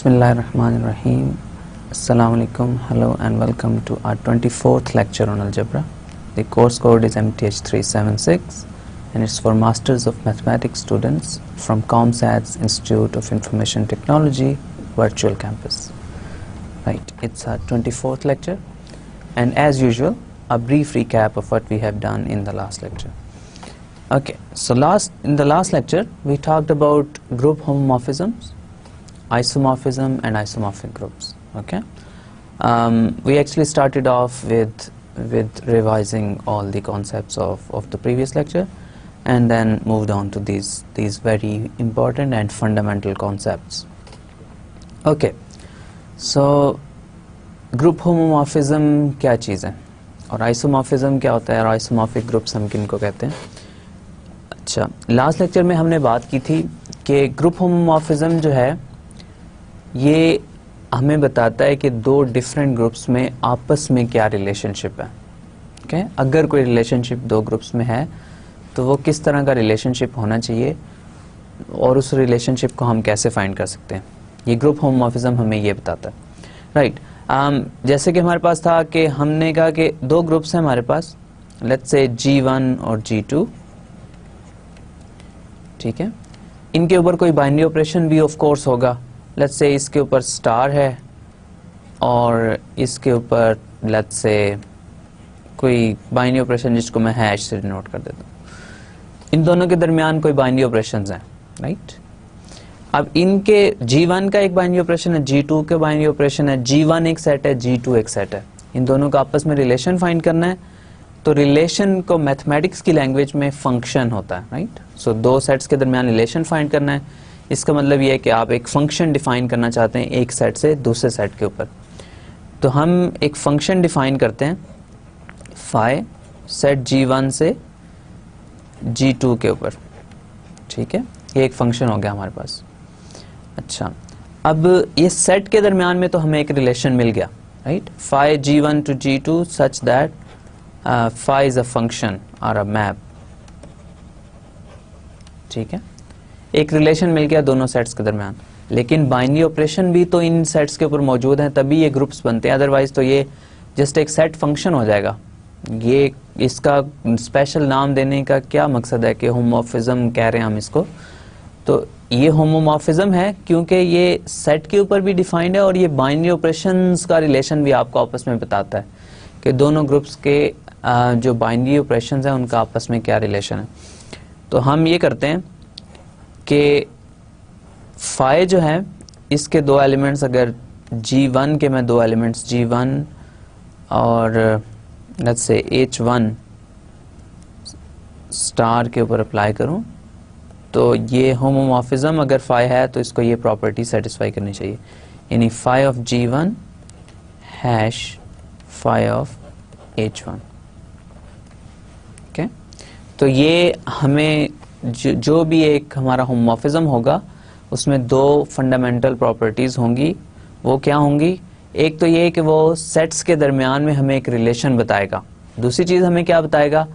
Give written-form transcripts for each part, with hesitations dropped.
Bismillahirrahmanirrahim. Assalamu alaikum. Hello and welcome to our 24th lecture on algebra. The course code is MTH376 and it's for Masters of Mathematics students from ComSat's Institute of Information Technology Virtual Campus. Right, it's our 24th lecture and as usual a brief recap of what we have done in the last lecture. Okay, so in the last lecture we talked about group homomorphisms, isomorphism and isomorphic groups. Okay, we actually started off with revising all the concepts of the previous lecture and then moved on to these very important and fundamental concepts. Okay, so group homomorphism क्या चीज़ है और isomorphism क्या होता है और isomorphic groups हम किनको कहते हैं. अच्छा, लास्ट लेक्चर में हमने बात की थी कि ग्रुप होमोमॉर्फिज्म जो है ये हमें बताता है कि दो डिफरेंट ग्रुप्स में आपस में क्या रिलेशनशिप है. ओके, अगर कोई रिलेशनशिप दो ग्रुप्स में है तो वो किस तरह का रिलेशनशिप होना चाहिए और उस रिलेशनशिप को हम कैसे फाइंड कर सकते हैं. ये ग्रुप होमोमॉर्फिज्म हमें ये बताता है. राइट, जैसे कि हमारे पास था कि हमने कहा कि दो ग्रुप्स हैं हमारे पास, लेट्स से G1 और G2. ठीक है, इनके ऊपर कोई बाइनरी ऑपरेशन भी ऑफ कोर्स होगा. लेट्स से इसके ऊपर स्टार है और इसके ऊपर लेट्स से कोई बाइनरी ऑपरेशन जिसको मैं हैश से डिनोट कर देता हूँ. इन दोनों के दरमियान कोई बाइनरी ऑपरेशंस हैं. राइट, अब इनके G1 का एक बाइनरी ऑपरेशन है, G2 का बाइनरी ऑपरेशन है, G1 एक सेट है, G2 एक सेट है. इन दोनों का आपस में रिलेशन फाइंड करना है. तो रिलेशन को मैथमेटिक्स की लैंग्वेज में फंक्शन होता है. राइट, सो दो सेट्स के दरमियान रिलेशन फाइंड करना है. इसका मतलब ये है कि आप एक फंक्शन डिफाइन करना चाहते हैं एक सेट से दूसरे सेट के ऊपर. तो हम एक फंक्शन डिफाइन करते हैं फाई सेट G1 से G2 के ऊपर. ठीक है, ये एक फंक्शन हो गया हमारे पास. अच्छा, अब ये सेट के दरमियान में तो हमें एक रिलेशन मिल गया. Right, phi G1 to G2 such that phi is a function or a map. ठीक है, एक रिलेशन मिल गया दोनों सेट्स के दरमियान. लेकिन बाइनरी ऑपरेशन भी तो इन सेट्स के ऊपर मौजूद हैं तभी ये ग्रुप्स बनते हैं, अदरवाइज तो ये जस्ट एक सेट फंक्शन हो जाएगा. ये इसका स्पेशल नाम देने का क्या मकसद है कि होमोमॉर्फिज्म कह रहे हैं हम इसको. तो ये होमोमॉर्फिज्म है क्योंकि ये सेट के ऊपर भी डिफाइंड है और ये बाइनरी ऑपरेशंस का रिलेशन भी आपको आपस में बताता है कि दोनों ग्रुप्स के जो बाइनरी ऑपरेशंस हैं उनका आपस में क्या रिलेशन है. तो हम ये करते हैं कि फाई जो है इसके दो एलिमेंट्स, अगर G1 के मैं दो एलिमेंट्स G1 और लेट्स से H1 स्टार के ऊपर अप्लाई करूं तो ये होमोमॉर्फिज्म अगर फाई है तो इसको ये प्रॉपर्टी सेटिस्फाई करनी चाहिए, यानी phi of G1 hash phi of H1. Okay, तो ये हमें जो भी एक हमारा होमोमॉर्फिज्म होगा उसमें दो फंडामेंटल प्रॉपर्टीज होंगी. वो क्या होंगी? एक तो ये कि वो सेट्स के दरमियान में हमें एक रिलेशन बताएगा. दूसरी चीज़ हमें क्या बताएगा?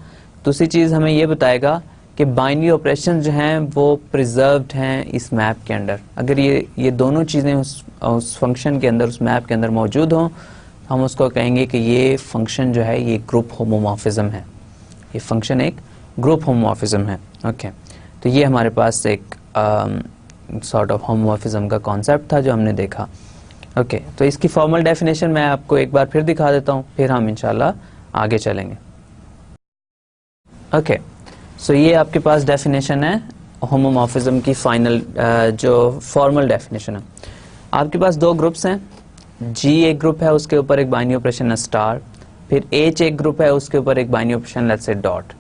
दूसरी चीज़ हमें ये बताएगा कि बाइनरी ऑपरेशन जो हैं वो प्रिजर्व्ड हैं इस मैप के अंदर. अगर ये दोनों चीज़ें उस फंक्शन के अंदर, उस मैप के अंदर मौजूद हों, हम उसको कहेंगे कि ये फंक्शन जो है ये ग्रुप होमोमॉर्फिज्म है. ये फंक्शन एक ग्रुप होमोमॉर्फिज्म है. ओके, तो ये हमारे पास एक सॉर्ट ऑफ होमोमॉर्फिज्म का कॉन्सेप्ट था जो हमने देखा. ओके, तो इसकी फॉर्मल डेफिनेशन मैं आपको एक बार फिर दिखा देता हूँ, फिर हम इंशाल्लाह आगे चलेंगे. ओके, सो ये आपके पास डेफिनेशन है होमोमॉर्फिज्म की फाइनल जो फॉर्मल डेफिनेशन है. आपके पास दो ग्रुप्स हैं. G एक ग्रुप है, उसके ऊपर एक बाइनरी ऑपरेशन है स्टार. फिर H एक ग्रुप है, उसके ऊपर एक binary operation let's say dot.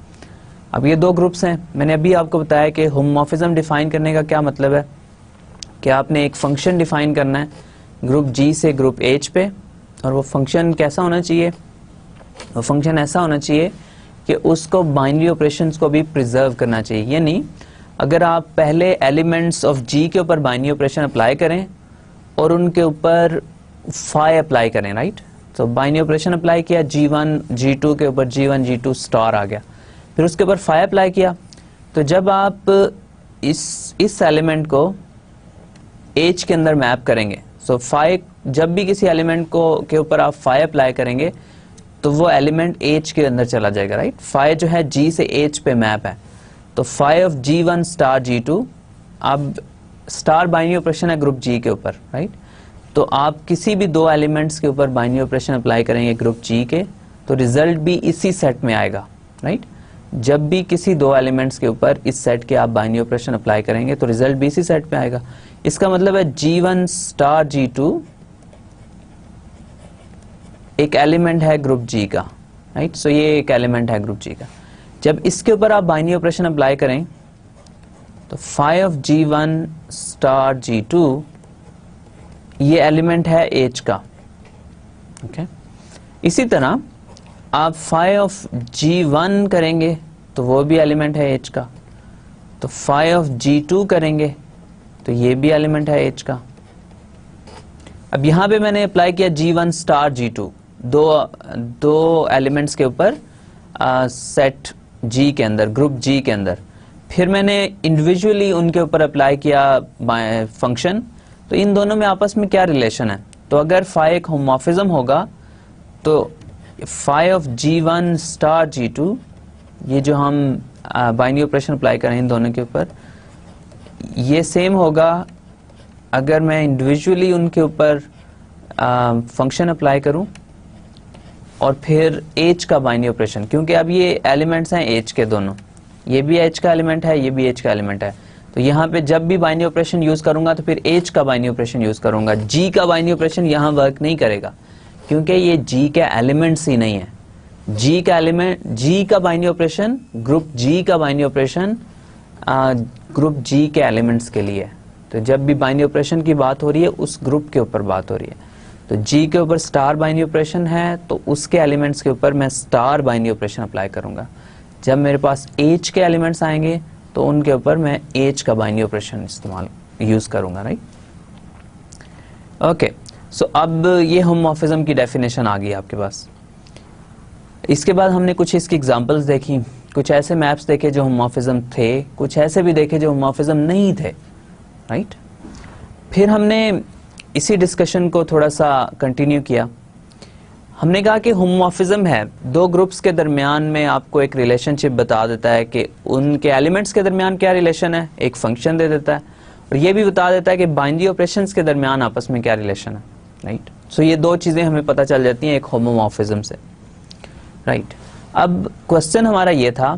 अब ये दो ग्रुप्स हैं. मैंने अभी आपको बताया कि होमोमॉर्फिज्म डिफाइन करने का क्या मतलब है कि आपने एक फंक्शन डिफाइन करना है ग्रुप G से ग्रुप H पे, और वो फंक्शन कैसा होना चाहिए? वो फंक्शन ऐसा होना चाहिए कि उसको बाइनरी ऑपरेशंस को भी प्रिजर्व करना चाहिए. यानी अगर आप पहले एलिमेंट्स ऑफ G के ऊपर बाइनरी ऑपरेशन अप्लाई करें और उनके ऊपर फाई अप्लाई करें, राइट, तो बाइनरी ऑपरेशन अप्लाई किया G1 G2 के ऊपर, G1 G2 स्टार आ गया, फिर उसके ऊपर फाई अप्लाई किया. तो जब आप इस एलिमेंट को H के अंदर मैप करेंगे, सो फाई, जब भी किसी एलिमेंट को के ऊपर आप फाई अप्लाई करेंगे तो वो एलिमेंट एच के अंदर चला जाएगा, राइट। फाई जो है जी से एच पे मैप है, तो phi of G1 star G2, अब स्टार बाइनरी ऑपरेशन है ग्रुप जी के ऊपर, राइट। तो आप किसी भी दो एलिमेंट्स के ऊपर बाइनरी ऑपरेशन अप्लाई करेंगे ग्रुप जी के, तो रिजल्ट भी इसी सेट में आएगा, राइट। जब भी किसी दो एलिमेंट्स के ऊपर इस सेट के आप बाइनरी ऑपरेशन अप्लाई करेंगे तो रिजल्ट भी इसी सेट में आएगा। इसका मतलब है G1 स्टार G2 एक एलिमेंट है ग्रुप जी का, राइट। सो ये एक एलिमेंट है ग्रुप जी का। जब इसके ऊपर आप बाइनरी ऑपरेशन अप्लाई करें तो phi of G1 star G2 ये एलिमेंट है एच का, ओके। इसी तरह आप फाई ऑफ G1 करेंगे तो वो भी एलिमेंट है एच का, तो फाई ऑफ G2 करेंगे तो ये भी एलिमेंट है एच का। अब यहां पे मैंने अप्लाई किया G1 स्टार G2, दो एलिमेंट्स के ऊपर सेट जी के अंदर, ग्रुप जी के अंदर। फिर मैंने इंडिविजुअली उनके ऊपर अप्लाई किया फंक्शन, तो इन दोनों में आपस में क्या रिलेशन है। तो अगर फाई एक होमोमॉर्फिज्म होगा तो phi of G1 star G2, ये जो हम बाइनरी ऑपरेशन अप्लाई करें इन दोनों के ऊपर, ये सेम होगा अगर मैं इंडिविजुअली उनके ऊपर फंक्शन अप्लाई करूं और फिर एच का बाइनरी ऑपरेशन, क्योंकि अब ये एलिमेंट्स हैं एच के दोनों, ये भी एच का एलिमेंट है, ये भी एच का एलिमेंट है। तो यहाँ पे जब भी बाइनरी ऑपरेशन यूज करूंगा तो फिर एच का बाइनरी ऑपरेशन यूज करूंगा। जी का बाइनरी ऑपरेशन यहाँ वर्क नहीं करेगा क्योंकि ये जी के एलिमेंट्स ही नहीं है। जी का एलिमेंट, जी का बाइनरी ऑपरेशन, ग्रुप जी का बाइनरी ऑपरेशन ग्रुप जी के एलिमेंट्स के लिए। तो जब भी बाइनरी ऑपरेशन की बात हो रही है उस ग्रुप के ऊपर बात हो रही है। तो जी के ऊपर स्टार बाइनरी ऑपरेशन है तो उसके एलिमेंट्स के ऊपर मैं स्टार बाइनरी ऑपरेशन अप्लाई करूंगा। जब मेरे पास एच के एलिमेंट्स आएंगे तो उनके ऊपर मैं एच का बाइनरी ऑपरेशन इस्तेमाल यूज करूंगा, राइट। ओके, सो अब ये होमोमॉर्फिज्म की डेफिनेशन आ गई आपके पास। इसके बाद हमने कुछ इसकी एग्जांपल्स देखी, कुछ ऐसे मैप्स देखे जो होमोमॉर्फिज्म थे, कुछ ऐसे भी देखे जो होमोमॉर्फिज्म नहीं थे, राइट। फिर हमने इसी डिस्कशन को थोड़ा सा कंटिन्यू किया। हमने कहा कि होमोमॉर्फिज्म है, दो ग्रुप्स के दरमियान में आपको एक रिलेशनशिप बता देता है कि उनके एलिमेंट्स के दरमियान क्या रिलेशन है, एक फंक्शन दे देता है, और ये भी बता देता है कि बाइनरी ऑपरेशंस के दरमियान आपस में क्या रिलेशन है, राइट। सो ये दो चीज़ें हमें पता चल जाती हैं एक होमोमॉर्फिज्म से, राइट। अब क्वेश्चन हमारा ये था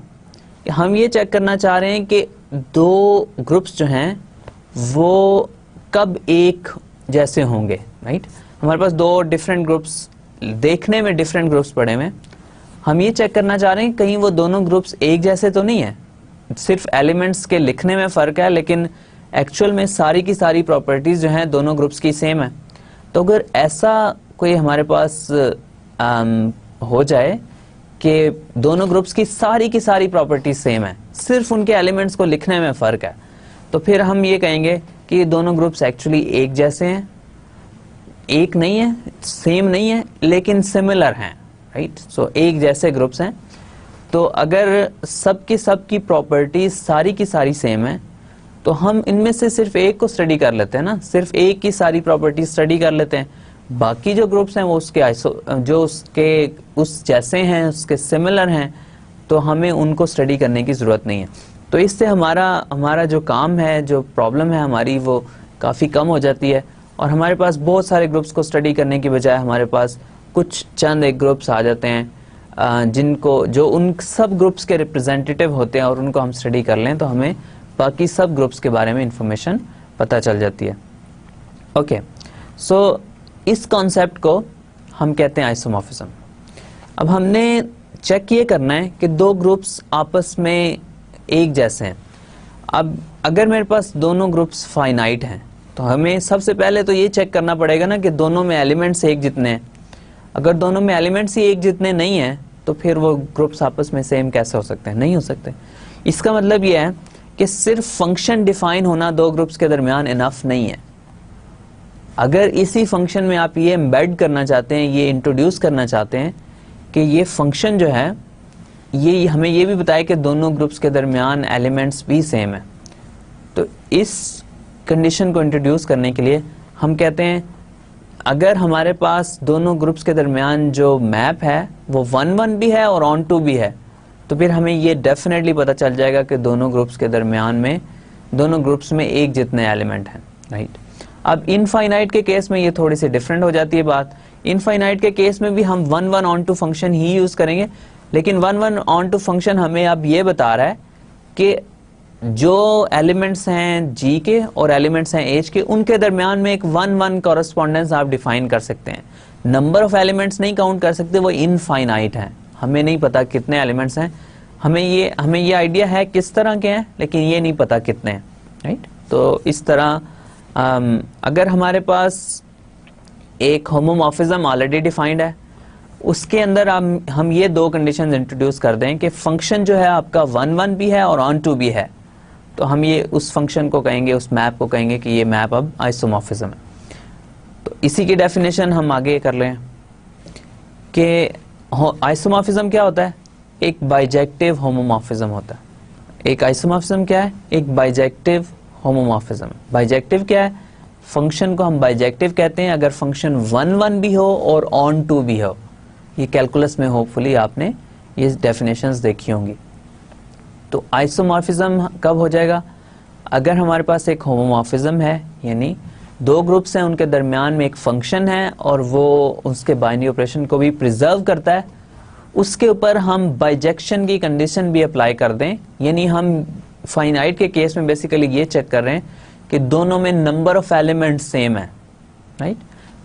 कि हम ये चेक करना चाह रहे हैं कि दो ग्रुप्स जो हैं वो कब एक जैसे होंगे, राइट। हमारे पास दो डिफरेंट ग्रुप्स, देखने में डिफरेंट ग्रुप्स पड़े हुए, हम ये चेक करना चाह रहे हैं कहीं वो दोनों ग्रुप्स एक जैसे तो नहीं है, सिर्फ एलिमेंट्स के लिखने में फ़र्क है लेकिन एक्चुअल में सारी की सारी प्रॉपर्टीज़ जो हैं दोनों ग्रुप्स की सेम है। तो अगर ऐसा कोई हमारे पास हो जाए कि दोनों ग्रुप्स की सारी प्रॉपर्टीज सेम है, सिर्फ उनके एलिमेंट्स को लिखने में फ़र्क है, तो फिर हम ये कहेंगे कि ये दोनों ग्रुप्स एक्चुअली एक जैसे हैं, एक नहीं है, सेम नहीं है लेकिन सिमिलर हैं, राइट। सो एक जैसे ग्रुप्स हैं। तो अगर सबकी प्रॉपर्टीज सारी की सारी सेम है तो हम इनमें से सिर्फ एक को स्टडी कर लेते हैं ना, सिर्फ एक की सारी प्रॉपर्टीज स्टडी कर लेते हैं, बाकी जो ग्रुप्स हैं वो उसके उस जैसे हैं, उसके सिमिलर हैं, तो हमें उनको स्टडी करने की ज़रूरत नहीं है। तो इससे हमारा जो काम है, जो प्रॉब्लम है हमारी, वो काफ़ी कम हो जाती है और हमारे पास बहुत सारे ग्रुप्स को स्टडी करने की बजाय हमारे पास कुछ चंद एक ग्रुप्स आ जाते हैं जो उन सब ग्रुप्स के रिप्रेजेंटेटिव होते हैं और उनको हम स्टडी कर लें तो हमें बाकी सब ग्रुप्स के बारे में इंफॉर्मेशन पता चल जाती है। ओके, सो इस कॉन्सेप्ट को हम कहते हैं आइसोमॉर्फिज्म। अब हमने चेक ये करना है कि दो ग्रुप्स आपस में एक जैसे हैं। अब अगर मेरे पास दोनों ग्रुप्स फाइनाइट हैं तो हमें सबसे पहले तो ये चेक करना पड़ेगा ना कि दोनों में एलिमेंट्स एक जितने हैं। अगर दोनों में एलिमेंट्स ही एक जितने नहीं हैं तो फिर वो ग्रुप्स आपस में सेम कैसे हो सकते हैं, नहीं हो सकते। इसका मतलब ये है कि सिर्फ फंक्शन डिफाइन होना दो ग्रुप्स के दरमियान इनफ नहीं है। अगर इसी फंक्शन में आप ये एम्बेड करना चाहते हैं, ये इंट्रोड्यूस करना चाहते हैं कि ये फंक्शन जो है ये हमें ये भी बताए कि दोनों ग्रुप्स के दरमियान एलिमेंट्स भी सेम है, तो इस कंडीशन को इंट्रोड्यूस करने के लिए हम कहते हैं अगर हमारे पास दोनों ग्रुप्स के दरमियान जो मैप है वो 1-1 भी है और ऑन टू भी है, तो फिर हमें ये डेफिनेटली पता चल जाएगा कि दोनों ग्रुप्स के दरमियान में, दोनों ग्रुप्स में एक जितने एलिमेंट हैं, राइट। अब इनफाइनाइट के केस में ये थोड़ी सी डिफरेंट हो जाती है बात। इनफाइनाइट के केस में भी हम 1-1 ऑन टू फंक्शन ही यूज करेंगे, लेकिन 1-1 ऑन टू फंक्शन हमें अब ये बता रहा है कि जो एलिमेंट्स हैं जी के और एलिमेंट्स हैं एच के, उनके दरमियान में एक 1-1 कॉरेस्पॉन्डेंस आप डिफाइन कर सकते हैं। नंबर ऑफ एलिमेंट्स नहीं काउंट कर सकते, वो इनफाइनाइट हैं, हमें नहीं पता कितने एलिमेंट्स हैं, हमें ये आइडिया है किस तरह के हैं, लेकिन ये नहीं पता कितने हैं, राइट। तो इस तरह अगर हमारे पास एक होमोमॉर्फिज्म ऑलरेडी डिफाइंड है, उसके अंदर हम ये दो कंडीशंस इंट्रोड्यूस कर दें कि फंक्शन जो है आपका 1-1 भी है और ऑन टू भी है, तो हम ये उस फंक्शन को कहेंगे, उस मैप को कहेंगे कि ये मैप अब आइसोमॉर्फिज्म है। तो इसी की डेफिनेशन हम आगे कर लें कि आइसोमॉर्फिज्म क्या होता है, एक बाइजेक्टिव होमोमॉर्फिज्म होता है। एक आइसोमॉर्फिज्म क्या है, एक बाइजेक्टिव होमोमॉर्फिज्म। बाइजेक्टिव क्या है, फंक्शन को हम बाइजेक्टिव कहते हैं अगर फंक्शन 1-1 भी हो और ऑन टू भी हो। ये कैलकुलस में होपफुली आपने ये डेफिनेशंस देखी होंगी। तो आइसोमॉर्फिज्म कब हो जाएगा, अगर हमारे पास एक होमोमॉर्फिज्म है, यानी दो ग्रुप्स हैं, उनके दरमियान में एक फंक्शन है और वो उसके बाइनरी ऑपरेशन को भी प्रिजर्व करता है, उसके ऊपर हम बाइजेक्शन की कंडीशन भी अप्लाई कर दें। यानी हम फाइनाइट के केस में बेसिकली ये चेक कर रहे हैं कि दोनों में नंबर ऑफ एलिमेंट्स सेम है, राइट।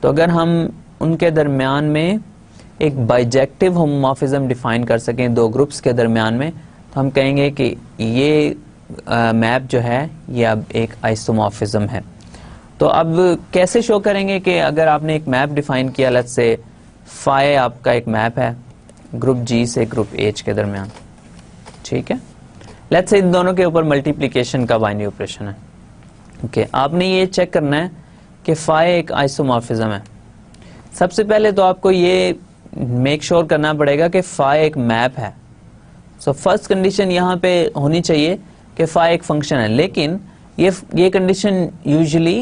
तो अगर हम उनके दरमियान में एक बाइजेक्टिव होमोमॉर्फिज्म डिफाइन कर सकें दो ग्रुप्स के दरमियान में, तो हम कहेंगे कि ये मैप जो है ये अब एक आइसोमॉर्फिज्म है। तो अब कैसे शो करेंगे कि अगर आपने एक मैप डिफाइन किया, लेट्स से फाई आपका एक मैप है ग्रुप जी से ग्रुप एच के दरमियान, ठीक है। लेट्स से इन दोनों के ऊपर मल्टीप्लिकेशन का बाइनरी ऑपरेशन है, ओके। आपने ये चेक करना है कि फाई एक आइसोमॉर्फिज्म है। सबसे पहले तो आपको ये मेक श्योर करना पड़ेगा कि फाई एक मैप है। सो फर्स्ट कंडीशन यहाँ पे होनी चाहिए कि फाई एक फंक्शन है, लेकिन ये कंडीशन यूजुअली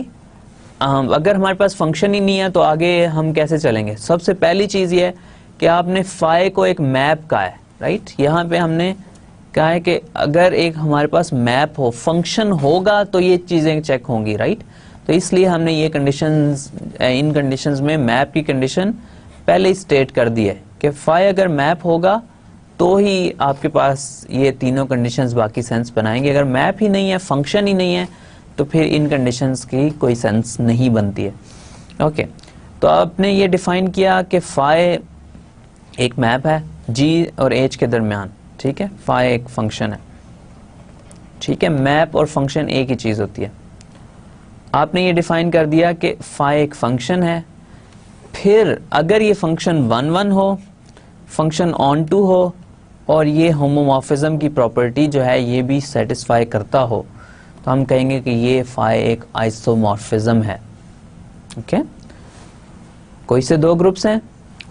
अगर हमारे पास फंक्शन ही नहीं है तो आगे हम कैसे चलेंगे। सबसे पहली चीज ये है कि आपने फाई को एक मैप कहा है, राइट। यहाँ पे हमने कहा है कि अगर एक हमारे पास मैप हो, फंक्शन होगा तो ये चीजें चेक होंगी, राइट। तो इसलिए हमने ये कंडीशंस, इन कंडीशंस में मैप की कंडीशन पहले ही स्टेट कर दी है कि फाई अगर मैप होगा तो ही आपके पास ये तीनों कंडीशंस बाकी सेंस बनाएंगे। अगर मैप ही नहीं है, फंक्शन ही नहीं है, तो फिर इन कंडीशंस की कोई सेंस नहीं बनती है, ओके। तो आपने ये डिफाइन किया कि फाई एक मैप है जी और एच के दरमियान, ठीक है। फाई एक फंक्शन है, ठीक है। मैप और फंक्शन एक ही चीज होती है। आपने ये डिफाइन कर दिया कि फाई एक फंक्शन है। फिर अगर ये फंक्शन 1-1 हो, फंक्शन ऑन टू हो और ये होमोमॉर्फिज्म की प्रॉपर्टी जो है ये भी सेटिस्फाई करता हो, तो हम कहेंगे कि ये फाई एक आइसोमॉर्फिज्म है, ओके। कोई से दो ग्रुप्स हैं,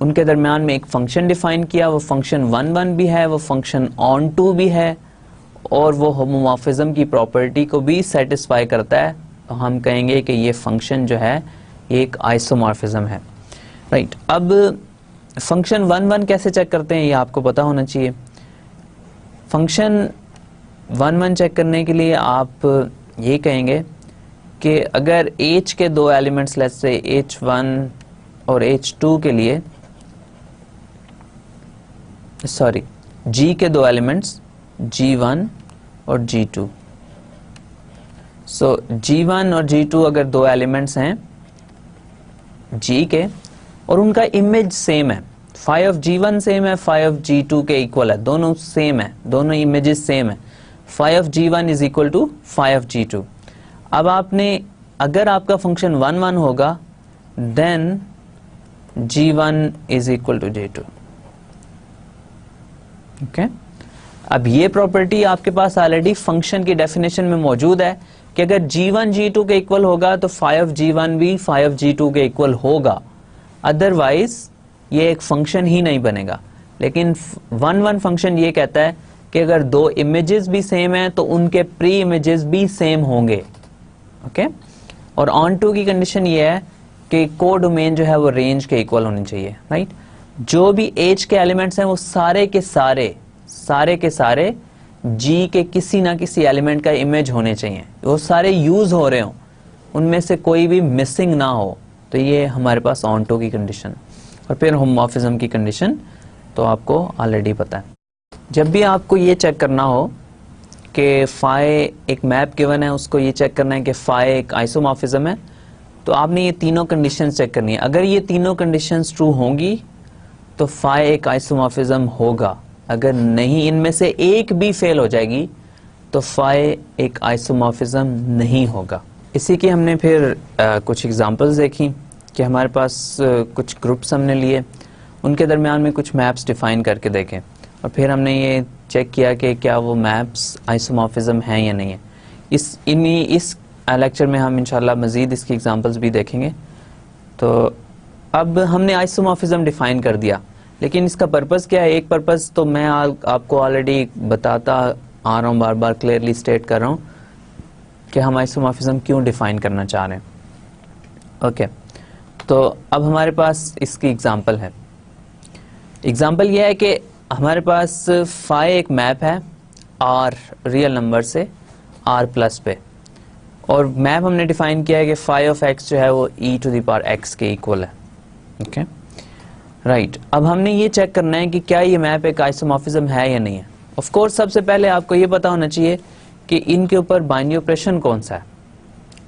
उनके दरमियान में एक फंक्शन डिफाइन किया, वो फंक्शन 1-1 भी है, वो फंक्शन ऑन टू भी है और वो होमोमॉर्फिज्म की प्रॉपर्टी को भी सेटिस्फाई करता है, तो हम कहेंगे कि ये फंक्शन जो है ये एक आइसोमॉर्फिज्म है, राइट। अब फंक्शन 1-1 कैसे चेक करते हैं ये आपको पता होना चाहिए। फंक्शन 1-1 चेक करने के लिए आप ये कहेंगे कि अगर h के दो एलिमेंट्स, लेट्स से h1 और h2 के लिए, सॉरी g के दो एलिमेंट्स g1 और g2, सो g1 और g2 अगर दो एलिमेंट्स हैं g के और उनका इमेज सेम है, फाई ऑफ g1 सेम है, फाई ऑफ g2 के इक्वल है, दोनों सेम है, दोनों इमेजेस सेम है, phi of g1 is equal to phi of g2। अब आपने, अगर आपका फंक्शन 1-1 होगा then g1 is equal to g2, okay. अब ये प्रॉपर्टी आपके पास ऑलरेडी फंक्शन की डेफिनेशन में मौजूद है कि अगर g1 g2 के इक्वल होगा तो फाई ऑफ g1 भी फाई ऑफ g2 के इक्वल होगा, अदरवाइज ये एक फंक्शन ही नहीं बनेगा। लेकिन 1-1 फंक्शन ये कहता है कि अगर दो इमेजेस भी सेम है तो उनके प्री इमेजेस भी सेम होंगे, ओके। और ऑन टू की कंडीशन ये है कि कोडोमेन जो है वो रेंज के इक्वल होनी चाहिए, राइट। जो भी एज के एलिमेंट्स हैं वो सारे के सारे जी के किसी ना किसी एलिमेंट का इमेज होने चाहिए, वो सारे यूज हो रहे हों, उनमें से कोई भी मिसिंग ना हो। तो ये हमारे पास ऑन्टो की कंडीशन। और फिर होमोमॉर्फिज्म की कंडीशन तो आपको ऑलरेडी पता है। जब भी आपको ये चेक करना हो कि फाई एक मैप गिवन है, उसको ये चेक करना है कि फाई एक आइसोमॉर्फिज्म है, तो आपने ये तीनों कंडीशंस चेक करनी है। अगर ये तीनों कंडीशंस ट्रू होंगी तो फाई एक आइसोमॉर्फिज्म होगा। अगर नहीं, इनमें से एक भी फेल हो जाएगी तो फाई एक आइसोमॉर्फिज्म नहीं होगा। इसी की हमने फिर कुछ एग्जांपल्स देखी कि हमारे पास कुछ ग्रुप्स हमने लिए, उनके दरमियान में कुछ मैप्स डिफाइन करके देखें, और फिर हमने ये चेक किया कि क्या वो मैप्स आइसोमॉर्फिज्म हैं या नहीं है। इस लेक्चर में हम इंशाल्लाह मज़ीद इसकी एग्जांपल्स भी देखेंगे। तो अब हमने आइसोमॉर्फिज्म डिफाइन कर दिया, लेकिन इसका पर्पस क्या है? एक पर्पस तो मैं आपको ऑलरेडी बताता आ रहा हूँ, बार बार क्लियरली स्टेट कर रहा हूँ कि हम आइसोमॉर्फिज्म क्यों डिफाइन करना चाह रहे हैं। ओके, तो अब हमारे पास इसकी एग्जांपल है। एग्जांपल यह है कि हमारे पास फाई एक मैप है आर रियल नंबर से आर प्लस पे, और मैप हमने डिफाइन किया है कि फाई ऑफ एक्स जो है वो e to the power x के इक्वल है। Okay, right. अब हमने ये चेक करना है कि क्या ये मैप एक आइसोमॉर्फिज्म है या नहीं है। ऑफ कोर्स सबसे पहले आपको ये पता होना चाहिए कि इनके ऊपर बाइनरी ऑपरेशन कौन सा है,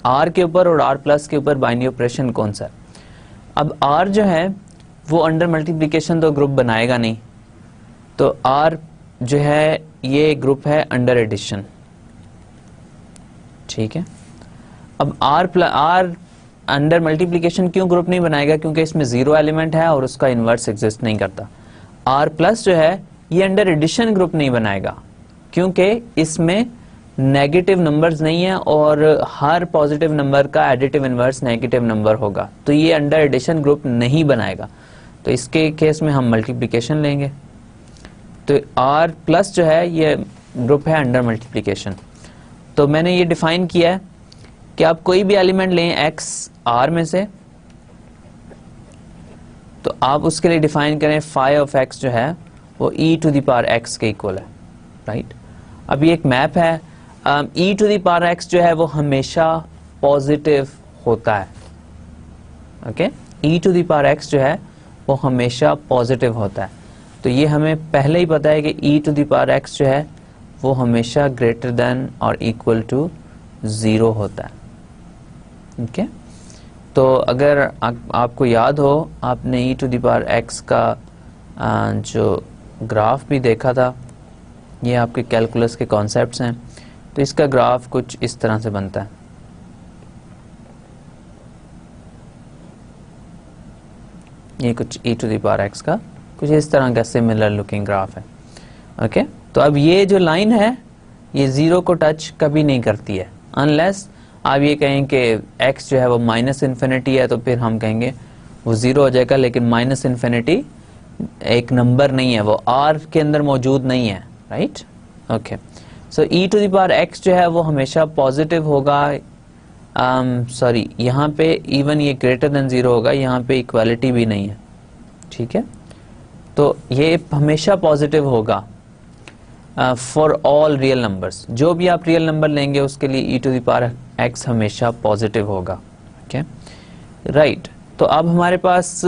आर के ऊपर और आर प्लस के ऊपर बाइनरी ऑपरेशन कौन सा है। अब आर जो है वो अंडर मल्टीप्लिकेशन तो ग्रुप बनाएगा नहीं, तो आर जो है ये ग्रुप है अंडर एडिशन, ठीक है। अब आर अंडर मल्टीप्लिकेशन क्यों ग्रुप नहीं बनाएगा? क्योंकि इसमें जीरो एलिमेंट है और उसका इन्वर्स एग्जिस्ट नहीं करता। आर प्लस जो है ये अंडर एडिशन ग्रुप नहीं बनाएगा क्योंकि इसमें नेगेटिव नंबर्स नहीं है और हर पॉजिटिव नंबर का एडिटिव इन्वर्स नेगेटिव नंबर होगा, तो ये अंडर एडिशन ग्रुप नहीं बनाएगा। तो इसके केस में हम मल्टीप्लिकेशन लेंगे, तो आर प्लस जो है ये ग्रुप है अंडर मल्टीप्लिकेशन। तो मैंने ये डिफाइन किया है कि आप कोई भी एलिमेंट लें एक्स आर में से, तो आप उसके लिए डिफाइन करें फाई ऑफ एक्स जो है वो e to the power x के इक्वल है, राइट। अब ये एक मैप है, e to the power x जो है वो हमेशा पॉजिटिव होता है। Okay, e to the power x जो है वो हमेशा पॉजिटिव होता है, तो ये हमें पहले ही पता है कि E to the power x जो है वो हमेशा ग्रेटर देन और इक्वल टू 0 होता है। ओके, तो अगर आपको याद हो, आपने ई टू द पावर एक्स का जो ग्राफ भी देखा था, ये आपके कैलकुलस के कॉन्सेप्ट्स हैं, तो इसका ग्राफ कुछ इस तरह से बनता है। ये कुछ ई टू द पावर एक्स का कुछ इस तरह का सिमिलर लुकिंग ग्राफ है। ओके, तो अब ये जो लाइन है ये 0 को टच कभी नहीं करती है, अनलेस आप ये कहें कि x जो है वो माइनस इन्फिनिटी है, तो फिर हम कहेंगे वो 0 हो जाएगा। लेकिन माइनस इन्फिनिटी एक नंबर नहीं है, वो r के अंदर मौजूद नहीं है, right. Okay, so e to the power x जो है वो हमेशा पॉजिटिव होगा। सॉरी, यहाँ पे इवन ये ग्रेटर देन 0 होगा, यहाँ पे इक्वालिटी भी नहीं है, ठीक है। तो ये हमेशा पॉजिटिव होगा फॉर ऑल रियल नंबर्स। जो भी आप रियल नंबर लेंगे उसके लिए ई टू द पावर एक्स हमेशा पॉजिटिव होगा। Okay, right. तो अब हमारे पास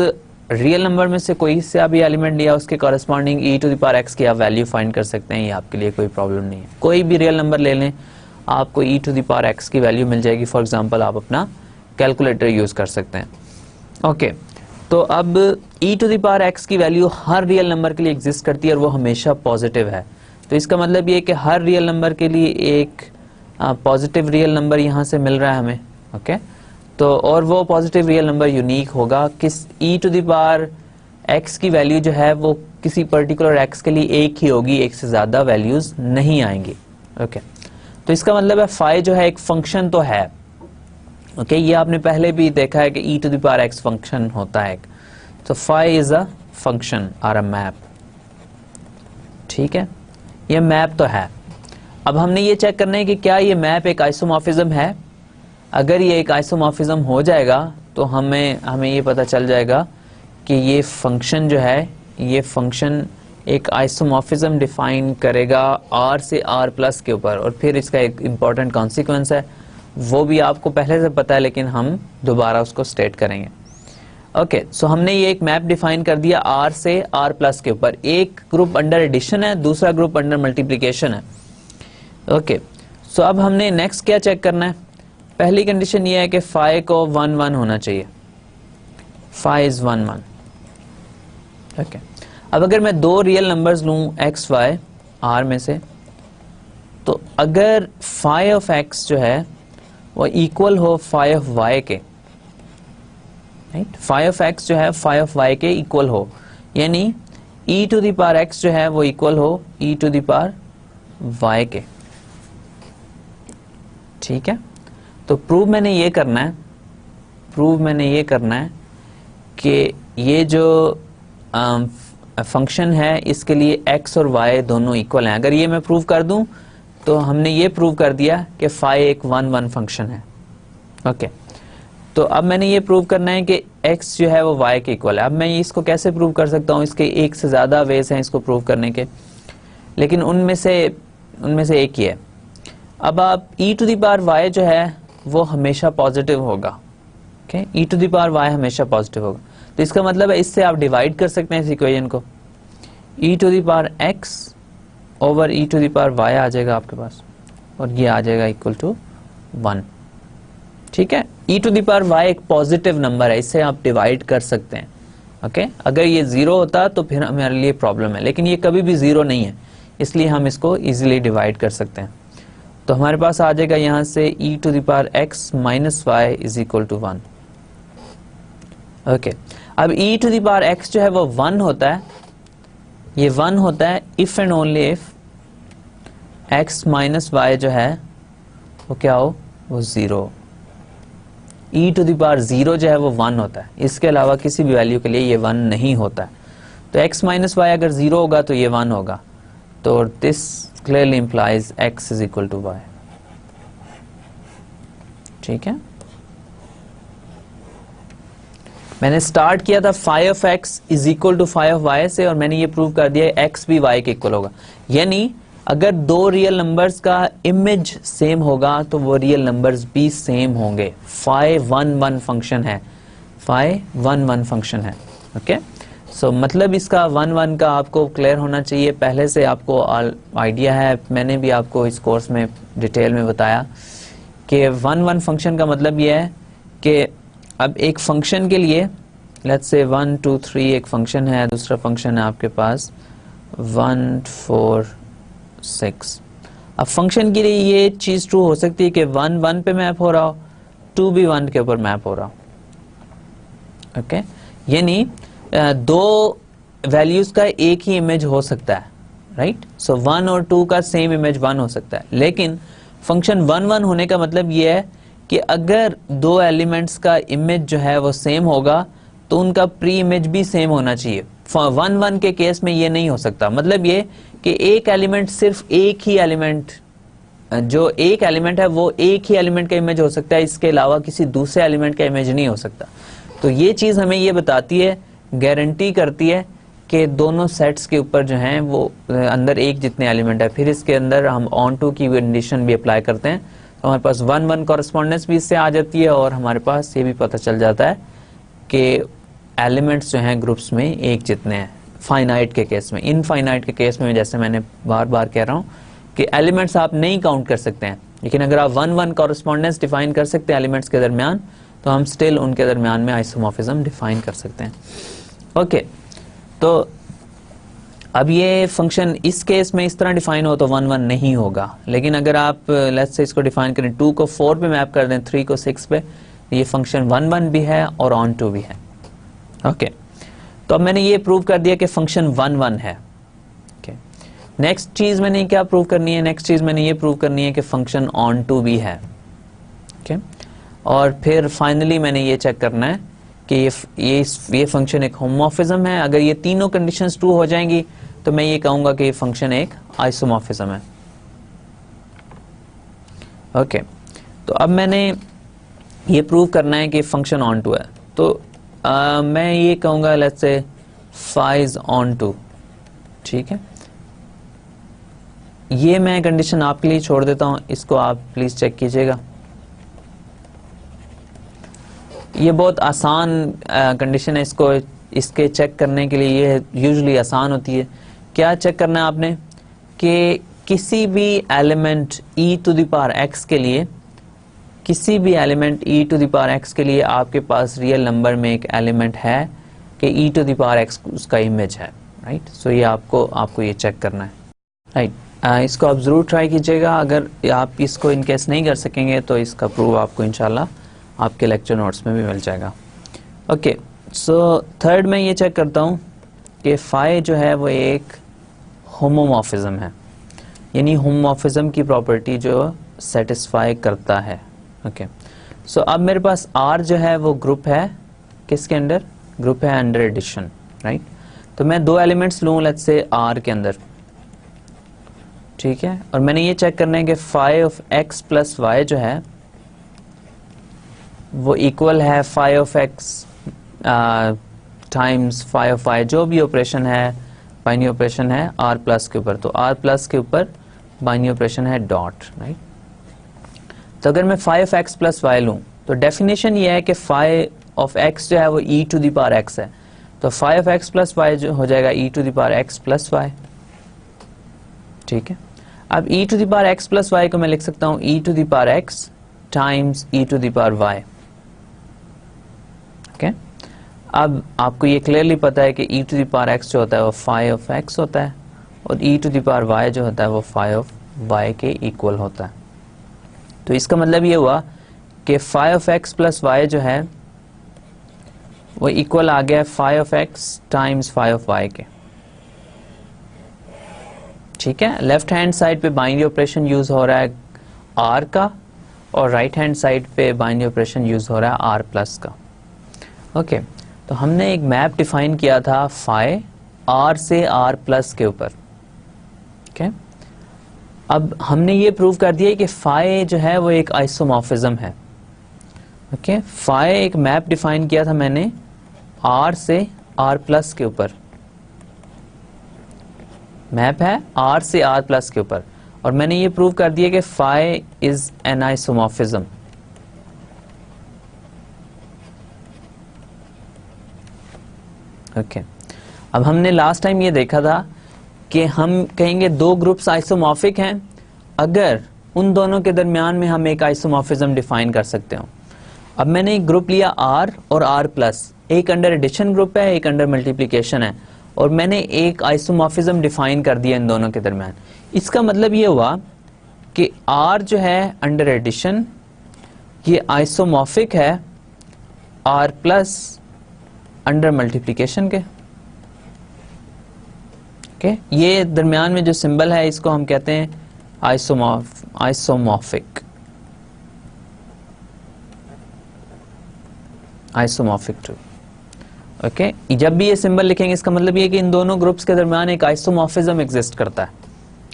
रियल नंबर में से कोई से भी एलिमेंट लिया, उसके corresponding e to the power x की आप वैल्यू फाइंड कर सकते हैं, ये आपके लिए कोई प्रॉब्लम नहीं है। कोई भी रियल नंबर ले लें, आपको ई टू द पावर एक्स की वैल्यू मिल जाएगी। फॉर एग्जाम्पल आप अपना कैलकुलेटर यूज कर सकते हैं। ओके, तो अब ई टू द पावर एक्स की वैल्यू हर रियल नंबर के लिए एग्जिस्ट करती है और वो हमेशा पॉजिटिव है। तो इसका मतलब ये कि हर रियल नंबर के लिए एक पॉजिटिव रियल नंबर यहाँ से मिल रहा है हमें। ओके, तो और वो पॉजिटिव रियल नंबर यूनिक होगा। किस ई टू द पावर एक्स की वैल्यू जो है वो किसी पर्टिकुलर एक्स के लिए एक ही होगी, एक से ज़्यादा वैल्यूज़ नहीं आएंगी। ओके, तो इसका मतलब है फाई जो है एक फंक्शन तो है। ओके, ये आपने पहले भी देखा है कि E to the power X function होता है। तो फाई इज़ अ फंक्शन और अ मैप, ठीक है। ये मैप तो है। अब हमने ये चेक करना है कि क्या ये मैप एक आइसोमॉर्फिज्म है। अगर ये एक आइसोमॉर्फिज्म हो जाएगा तो हमें ये पता चल जाएगा कि ये फंक्शन जो है, ये फंक्शन एक आइसोमॉर्फिज्म डिफाइन करेगा R से R प्लस के ऊपर, और फिर इसका एक इम्पॉर्टेंट कॉन्सिक्वेंस है, वो भी आपको पहले से पता है लेकिन हम दोबारा उसको स्टेट करेंगे। ओके, सो हमने ये एक मैप डिफाइन कर दिया R से R प्लस के ऊपर। एक ग्रुप अंडर एडिशन है, दूसरा ग्रुप अंडर मल्टीप्लिकेशन है। ओके, सो अब हमने नेक्स्ट क्या चेक करना है? पहली कंडीशन ये है कि फाई को 1 1 होना चाहिए, फाई इज 1 1। ओके, अब अगर मैं दो रियल नंबर्स लूं एक्स वाई आर में से, तो अगर फाई ऑफ एक्स जो है वो इक्वल हो फाई ऑफ वाई के, राइट, फाई ऑफ एक्स जो है फाई ऑफ वाई के इक्वल हो, यानी e to the power x जो है वो इक्वल हो e to the power y के। ठीक है, तो प्रूव मैंने ये करना है कि ये जो फंक्शन है इसके लिए x और y दोनों इक्वल हैं। अगर ये मैं प्रूव कर दूं तो हमने ये प्रूव कर दिया कि फाई एक 1 1 फंक्शन है। ओके, तो अब मैंने ये प्रूव करना है कि x जो है वो y के इक्वल है। अब मैं इसको कैसे प्रूव कर सकता हूँ? इसके एक से ज़्यादा वेज हैं इसको प्रूव करने के, लेकिन उनमें से एक ही है। अब आप e to the power y जो है वो हमेशा पॉजिटिव होगा। Okay, e to the power y हमेशा पॉजिटिव होगा, तो इसका मतलब है इससे आप डिवाइड कर सकते हैं इस इक्वेशन को। e to the power x over e to the power y आ जाएगा आपके पास, और ये आ जाएगा इक्वल टू 1। ठीक है, e to the power y एक पॉजिटिव नंबर है, इससे आप डिवाइड कर सकते हैं। ओके, अगर ये 0 होता तो फिर हमारे लिए प्रॉब्लम है, लेकिन ये कभी भी 0 नहीं है, इसलिए हम इसको इजीली डिवाइड कर सकते हैं। तो हमारे पास आ जाएगा यहां से e to the power x minus y is equal to 1। Okay, अब e to the power x जो है वो 1 होता है, ये 1 होता है if and only if x minus y जो है वो क्या हो, वो 0। e टू द पावर 0 जो है वो 1 होता है, इसके अलावा किसी भी वैल्यू के लिए ये 1 नहीं होता है। तो x माइनस वाई अगर 0 होगा तो ये 1 होगा, तो this clearly implies x is equal to y। ठीक है, मैंने स्टार्ट किया था phi of x is equal to phi of y से, और मैंने ये प्रूव कर दिया x भी y के इक्वल होगा। यानी अगर दो रियल नंबर्स का इमेज सेम होगा तो वो रियल नंबर्स भी सेम होंगे। फाई 1 1 फंक्शन है, फाई 1 1 फंक्शन है। ओके, सो मतलब इसका 1 1 का आपको क्लियर होना चाहिए, पहले से आपको आइडिया है, मैंने भी आपको इस कोर्स में डिटेल में बताया कि 1 1 फंक्शन का मतलब ये है कि अब एक फंक्शन के लिए लेट्स से 1 2 3 एक फंक्शन है, दूसरा फंक्शन है आपके पास 1 4 6। अब फंक्शन के लिए ये चीज ट्रू हो सकती है कि 1 1 पे मैप हो रहा हो, 2 भी 1 के ऊपर मैप हो रहा हो। ओके, यानी दो वैल्यूज का एक ही इमेज हो सकता है, राइट। सो 1 और 2 का सेम इमेज 1 हो सकता है, लेकिन फंक्शन 1 1 होने का मतलब ये है कि अगर दो एलिमेंट्स का इमेज जो है वो सेम होगा तो उनका प्री इमेज भी सेम होना चाहिए। 1 1 के केस में ये नहीं हो सकता। मतलब ये कि एक एलिमेंट सिर्फ एक ही एलिमेंट, जो एक एलिमेंट है वो एक ही एलिमेंट का इमेज हो सकता है, इसके अलावा किसी दूसरे एलिमेंट का इमेज नहीं हो सकता। तो ये चीज हमें ये बताती है, गारंटी करती है कि दोनों सेट्स के ऊपर जो हैं वो अंदर एक जितने एलिमेंट है। फिर इसके अंदर हम ऑन टू की कंडीशन भी अप्लाई करते हैं, तो हमारे पास 1 1 कॉरेस्पॉन्डेंस भी इससे आ जाती है, और हमारे पास ये भी पता चल जाता है कि एलिमेंट्स जो हैं ग्रुप्स में एक जितने हैं। फाइनाइट के केस में, इनफाइनाइट के केस में जैसे मैंने बार बार कह रहा हूँ कि एलिमेंट्स आप नहीं काउंट कर सकते हैं, लेकिन अगर आप 1 1 कॉरेस्पॉन्डेंस डिफाइन कर सकते हैं एलिमेंट्स के दरमियान, तो हम स्टिल उनके दरमियान में आइसोमॉर्फिज्म डिफाइन कर सकते हैं। ओके, तो अब ये फंक्शन इस केस में इस तरह डिफाइन हो तो 1 1 नहीं होगा, लेकिन अगर आप लेट्स से इसको डिफाइन करें, 2 को 4 पे मैप कर दें, 3 को 6 पे, ये फंक्शन 1 1 भी है और ऑन टू भी है। ओके, तो अब मैंने ये प्रूव कर दिया कि फंक्शन 1 1 है। ओके, नेक्स्ट चीज मैंने क्या प्रूव करनी है? नेक्स्ट चीज मैंने ये प्रूव करनी है कि फंक्शन ऑन टू भी है। ओके, और फिर फाइनली मैंने ये चेक करना है कि ये फंक्शन एक होमोमॉर्फिज्म है। अगर ये तीनों कंडीशंस ट्रू हो जाएंगी तो मैं ये कहूंगा कि ये फंक्शन एक आइसोमॉर्फिज्म है। ओके, तो अब मैंने ये प्रूव करना है कि फंक्शन ऑन टू है, तो मैं ये कहूँगा let's say phi is on to, ठीक है। ये मैं कंडीशन आपके लिए छोड़ देता हूँ, इसको आप प्लीज चेक कीजिएगा। ये बहुत आसान कंडीशन है, इसको इसके चेक करने के लिए ये यूजुअली आसान होती है। क्या चेक करना है आपने कि किसी भी element e to the power x के लिए, किसी भी element e to the power x के लिए आपके पास रियल नंबर में एक एलिमेंट है कि e to the power x उसका इमेज है, राइट। सो ये आपको ये चेक करना है, राइट। इसको आप ज़रूर ट्राई कीजिएगा। अगर आप इसको इन केस नहीं कर सकेंगे तो इसका प्रूफ आपको इंशाल्लाह आपके लेक्चर नोट्स में भी मिल जाएगा। ओके, सो थर्ड में ये चेक करता हूँ कि फाई जो है वो एक होमोमॉर्फिज्म है, यानी होमोमॉर्फिज्म की प्रॉपर्टी जो सेटिस्फाई करता है। ओके, सो अब मेरे पास R जो है वो ग्रुप है, किसके अंडर? ग्रुप है अंडर एडिशन, राइट। तो मैं दो एलिमेंट्स लूँ लेट्स से R के अंदर, ठीक है, और मैंने ये चेक करना है कि phi of x plus y जो है वो इक्वल है phi of x times phi of y, जो भी ऑपरेशन है बाइनरी ऑपरेशन है r प्लस के ऊपर, तो r प्लस के ऊपर बाइनरी ऑपरेशन है डॉट, राइट। तो अगर मैं phi of x plus y लूँ तो डेफिनेशन ये है कि फाई ऑफ x जो है वो e to the power x है, तो phi of x plus y जो हो जाएगा e to the power x plus y, ठीक है। अब e to the power x plus y को मैं लिख सकता हूँ e to the power x times e to the power y, okay. अब आपको ये क्लियरली पता है कि e to the power x जो होता है वो फाई ऑफ x होता है और e to the power y जो होता है वो फाई ऑफ y के इक्वल होता है। तो इसका मतलब ये हुआ कि phi of x plus y जो है वो इक्वल आ गया phi of x times phi of y के, ठीक है। लेफ्ट हैंड साइड पे बाइनरी ऑपरेशन यूज हो रहा है r का और राइट हैंड साइड पे बाइनरी ऑपरेशन यूज हो रहा है r प्लस का, ओके। तो हमने एक मैप डिफाइन किया था फाई r से r प्लस के ऊपर, ओके। अब हमने ये प्रूव कर दिया कि फाई जो है वो एक आइसोमॉर्फिज्म है, ओके। फाई एक मैप डिफाइन किया था मैंने r से r प्लस के ऊपर, मैप है r से r प्लस के ऊपर, और मैंने ये प्रूव कर दिया कि phi is an isomorphism, okay. अब हमने लास्ट टाइम ये देखा था कि हम कहेंगे दो ग्रुप्स आइसोमॉर्फिक हैं अगर उन दोनों के दरमियान में हम एक आइसोमॉर्फिज्म डिफाइन कर सकते हो। अब मैंने एक ग्रुप लिया R और R प्लस, एक अंडर एडिशन ग्रुप है एक अंडर मल्टीप्लिकेशन है, और मैंने एक आइसोमॉर्फिज्म डिफाइन कर दिया इन दोनों के दरमियान। इसका मतलब ये हुआ कि R जो है अंडर एडिशन ये आइसोमॉर्फिक है R प्लस अंडर मल्टीप्लिकेशन के, ओके। ये दरमियान में जो सिंबल है इसको हम कहते हैं आइसोमॉर्फिक टू, ओके। जब भी ये सिंबल लिखेंगे इसका मतलब ये है कि इन दोनों ग्रुप्स के दरमियान एक आइसोमॉर्फिज्म एग्जिस्ट करता है,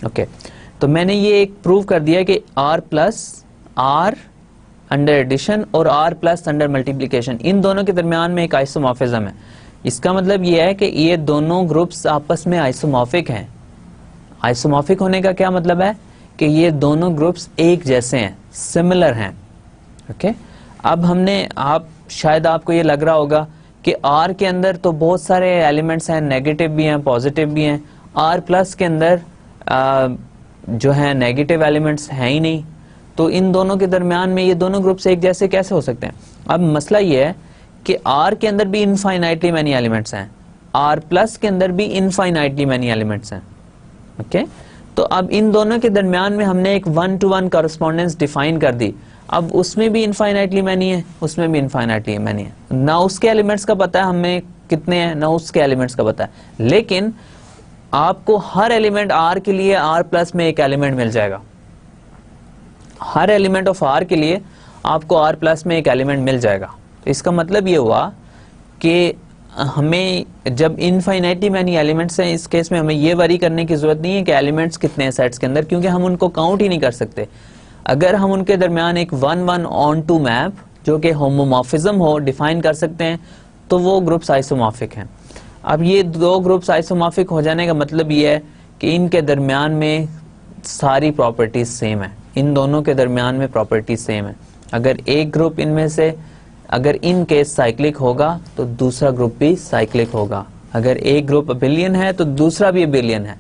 ओके। तो मैंने ये एक प्रूव कर दिया कि R plus R under addition और R प्लस अंडर मल्टीप्लिकेशन इन दोनों के दरमियान में एक आइसोमॉर्फिज्म है। इसका मतलब ये है कि ये दोनों ग्रुप्स आपस में आइसोमॉर्फिक हैं। आइसोमॉर्फिक होने का क्या मतलब है कि ये दोनों ग्रुप्स एक जैसे हैं, सिमिलर हैं, ओके। अब हमने शायद आपको ये लग रहा होगा कि R के अंदर तो बहुत सारे एलिमेंट्स हैं, नेगेटिव भी हैं पॉजिटिव भी हैं, R प्लस के अंदर जो है नेगेटिव एलिमेंट्स हैं ही नहीं, तो इन दोनों के दरमियान में ये दोनों ग्रुप्स एक जैसे कैसे हो सकते हैं। अब मसला ये है कि R के अंदर भी इनफाइनाइटली मैनी एलिमेंट्स हैं, R प्लस के अंदर भी इनफाइनाइटली मैनी एलिमेंट्स हैं, ओके। तो अब इन दोनों के दरमियान में हमने एक 1-to-1 कॉरेस्पॉन्डेंस डिफाइन कर दी। अब उसमें भी इनफाइनाइटली मैनी है, उसमें भी इनफाइनाइटली मैनी है, ना उसके एलिमेंट्स का पता है हमें कितने हैं, ना उसके एलिमेंट्स का पता है, लेकिन आपको हर एलिमेंट R के लिए R प्लस में एक एलिमेंट मिल जाएगा। हर एलिमेंट ऑफ R के लिए आपको R प्लस में एक एलिमेंट मिल जाएगा। तो इसका मतलब ये हुआ कि हमें जब इनफाइनाइटली मैनी एलिमेंट्स हैं, इस केस में हमें ये वरी करने की जरूरत नहीं है कि एलिमेंट्स कितने हैं सेट्स के अंदर, क्योंकि हम उनको काउंट ही नहीं कर सकते। अगर हम उनके दरमियान एक 1-1 ऑन टू मैप जो कि होमोमॉर्फिज्म हो डिफाइन कर सकते हैं, तो वो ग्रुप्स आइसोमॉर्फिक हैं। अब ये दो ग्रुप्स आइसोमॉर्फिक हो जाने का मतलब ये है कि इनके दरमियान में सारी प्रॉपर्टीज सेम है, इन दोनों के दरमियान में प्रॉपर्टीज सेम है। अगर एक ग्रुप इनमें से अगर इन केस साइक्लिक होगा तो दूसरा ग्रुप भी साइक्लिक होगा, अगर एक ग्रुप अबिलियन है तो दूसरा भी अबिलियन है,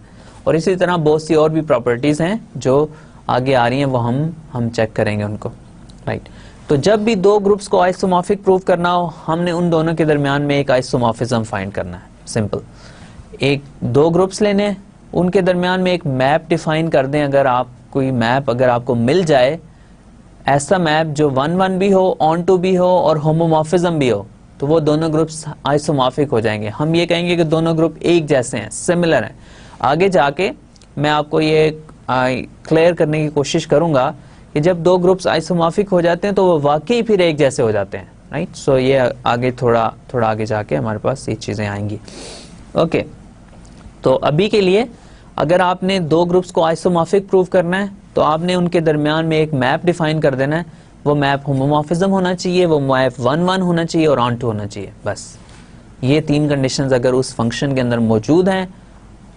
और इसी तरह बहुत सी और भी प्रॉपर्टीज हैं जो आगे आ रही हैं, वो हम चेक करेंगे उनको, राइट। तो जब भी दो ग्रुप्स को आइसोमॉर्फिक प्रूव करना हो, हमने उन दोनों के दरमियान में एक आइसोमॉर्फिज्म फाइंड करना है, सिंपल। एक दो ग्रुप्स लेने, उनके दरमियान में एक मैप डिफाइन कर दें। अगर आप कोई मैप अगर आपको मिल जाए, ऐसा मैप जो 1-1 भी हो, ऑन टू भी हो और होमोमॉर्फिज्म भी हो, तो वो दोनों ग्रुप्स आइसोमॉर्फिक हो जाएंगे। हम ये कहेंगे कि दोनों ग्रुप एक जैसे हैं, सिमिलर हैं। आगे जाके मैं आपको ये क्लियर करने की कोशिश करूंगा कि जब दो ग्रुप्स आइसोमॉर्फिक हो जाते हैं तो वो वाकई फिर एक जैसे हो जाते हैं, राइट। सो ये आगे थोड़ा आगे जाके हमारे पास ये चीजें आएंगी, ओके। तो अभी के लिए अगर आपने दो ग्रुप्स को आइसोमॉर्फिक प्रूव करना है तो आपने उनके दरमियान में एक मैप डिफाइन कर देना है। वो मैप होमोमॉर्फिज्म होना चाहिए, वो मैप 1-1 होना चाहिए और ऑन टू होना चाहिए, बस। ये तीन कंडीशंस अगर उस फंक्शन के अंदर मौजूद हैं